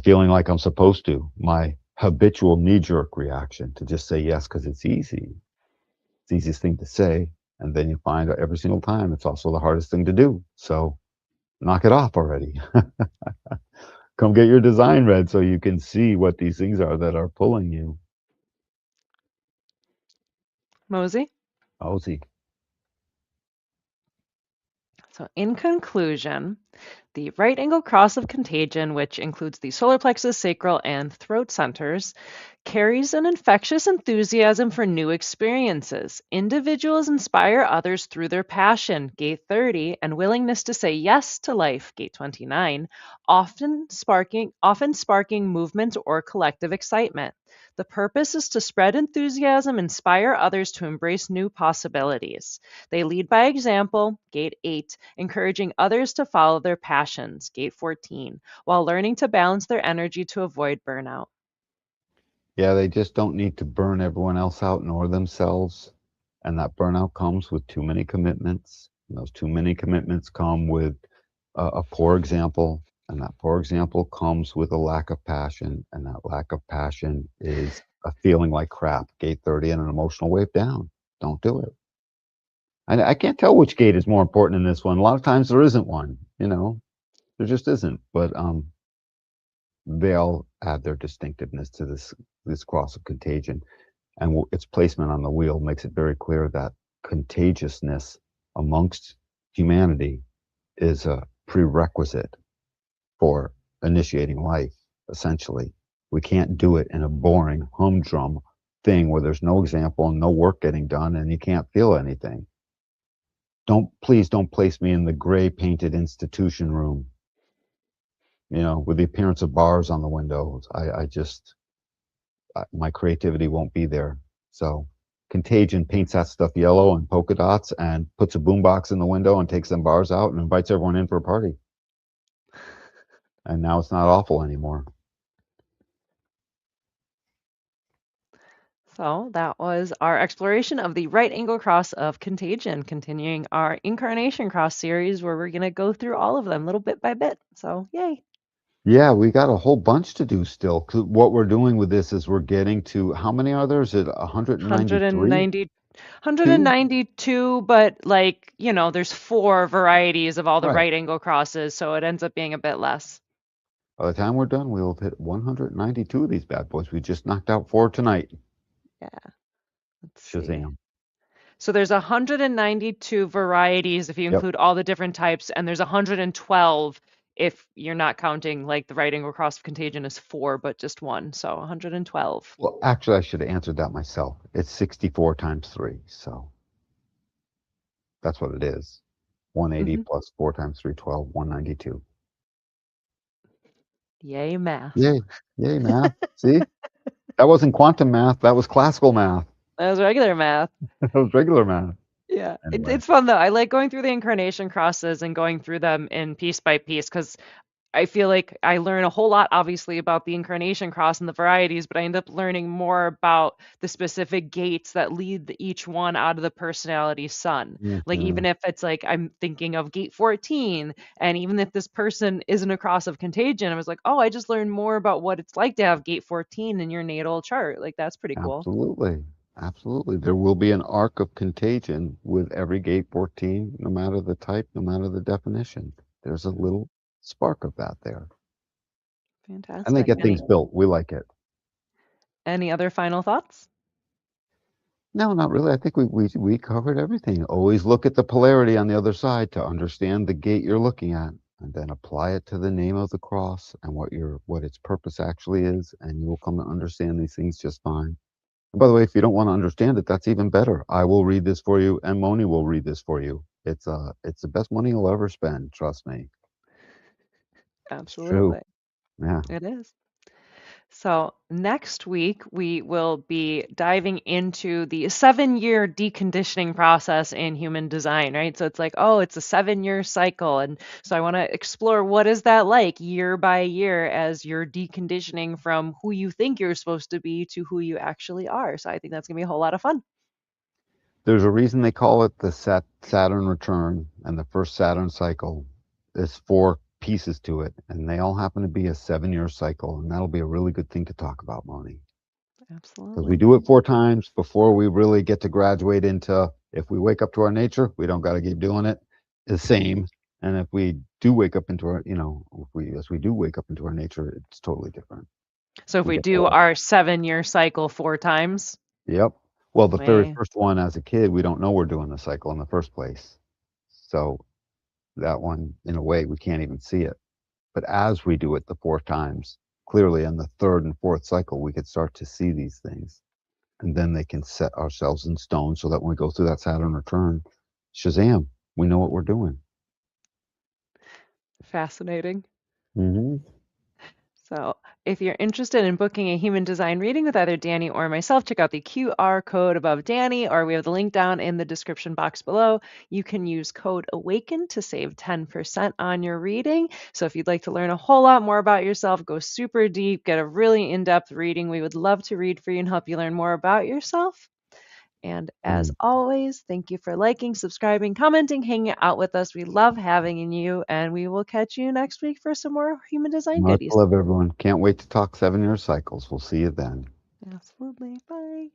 feeling like I'm supposed to, my habitual knee-jerk reaction to just say yes because it's easy. It's the easiest thing to say. And then you find out every single time it's also the hardest thing to do. So knock it off already. Come get your design read so you can see what these things are that are pulling you. Mosey? Oh, see. So, in conclusion, the right angle cross of contagion, which includes the solar plexus, sacral, and throat centers, carries an infectious enthusiasm for new experiences. Individuals inspire others through their passion, gate 30, and willingness to say yes to life, gate 29, often sparking movement or collective excitement. The purpose is to spread enthusiasm, inspire others to embrace new possibilities. They lead by example, gate 8, encouraging others to follow their passions, gate 14, while learning to balance their energy to avoid burnout. Yeah, they just don't need to burn everyone else out nor themselves. And that burnout comes with too many commitments. And those too many commitments come with a poor example. And that poor example comes with a lack of passion. And that lack of passion is a feeling like crap. Gate 30 and an emotional wave down. Don't do it. And I can't tell which gate is more important in this one. A lot of times there isn't one, there just isn't. But they all add their distinctiveness to this cross of contagion. And its placement on the wheel makes it very clear that contagiousness amongst humanity is a prerequisite for initiating life, essentially. We can't do it in a boring, humdrum thing where there's no example and no work getting done and you can't feel anything. Please don't place me in the gray painted institution room, with the appearance of bars on the windows. I just, my creativity won't be there. So Contagion paints that stuff yellow and polka dots and puts a boombox in the window and takes them bars out and invites everyone in for a party. And now it's not awful anymore. So that was our exploration of the right angle cross of contagion, continuing our incarnation cross series where we're going to go through all of them little bit by bit. So, yay. Yeah, we got a whole bunch to do still. 'Cause what we're doing with this is we're getting to how many are there? Is it 193? 190, Two? 192, but there's four varieties of all the Right. right angle crosses, so it ends up being a bit less. By the time we're done, we'll have hit 192 of these bad boys. We just knocked out four tonight. Yeah, let's see. Shazam. So there's 192 varieties if you Yep. include all the different types, and there's 112 if you're not counting like the right angle cross of contagion is four, but just one. So 112. Well, actually, I should have answered that myself. It's 64 times 3. So that's what it is. 180 Hmm. plus 4 times 3, 12, 192. Yay, math. Yay. Yay, math. See? That wasn't quantum math. That was classical math. That was regular math. That was regular math. Yeah, it's Anyway, it's fun though. I like going through the incarnation crosses and going through them in piece by piece because I feel like I learn a whole lot, obviously, about the incarnation cross and the varieties, but I end up learning more about the specific gates that lead each one out of the personality sun. Like, even mhm, if it's like I'm thinking of gate 14, and even if this person isn't a cross of contagion, I was like, oh, I just learned more about what it's like to have gate 14 in your natal chart. Like, that's pretty cool. absolutely. Absolutely. There will be an arc of contagion with every gate 14, no matter the type, no matter the definition. There's a little spark of that there. And they Fantastic. get things built. We like it. Any other final thoughts? No, not really. I think we covered everything. Always look at the polarity on the other side to understand the gate you're looking at, and then apply it to the name of the cross and what its purpose actually is, and you will come to understand these things just fine. And by the way, if you don't want to understand it, that's even better. I will read this for you, and Moni will read this for you. It's the best money you'll ever spend. Trust me. It's true. Absolutely. Yeah. It is. So, next week, we will be diving into the 7 year deconditioning process in human design, right? So, it's like, oh, it's a 7 year cycle. And so, I want to explore what is that like year by year as you're deconditioning from who you think you're supposed to be to who you actually are. So, I think that's going to be a whole lot of fun. There's a reason they call it the Saturn return, and the first Saturn cycle. There's four pieces to it, and they all happen to be a 7-year cycle, and that'll be a really good thing to talk about, Moni. Because we Absolutely. do it 4 times before we really get to graduate into if we wake up to our nature, we don't got to keep doing it the same. And if we do wake up into our, if we as we do wake up into our nature, it's totally different. So, if We we get to do love it. our 7 year cycle 4 times, Yep. Well, the very way first one as a kid, we don't know we're doing the cycle in the first place. So that one, in a way, we can't even see it. But as we do it the 4 times, clearly in the third and fourth cycle, we could start to see these things. And then they can set ourselves in stone so that when we go through that Saturn return, shazam, we know what we're doing. Fascinating. Hmm. So, if you're interested in booking a human design reading with either Danny or myself, check out the QR code above Danny, or we have the link down in the description box below. You can use code AWAKEN to save 10% on your reading. So, if you'd like to learn a whole lot more about yourself, go super deep, get a really in depth reading, we would love to read for you and help you learn more about yourself. And as Mm. always, thank you for liking, subscribing, commenting, hanging out with us. We love having you, and we will catch you next week for some more human design Much goodies. love, everyone. Can't wait to talk 7 year cycles. We'll see you then. Absolutely. Bye.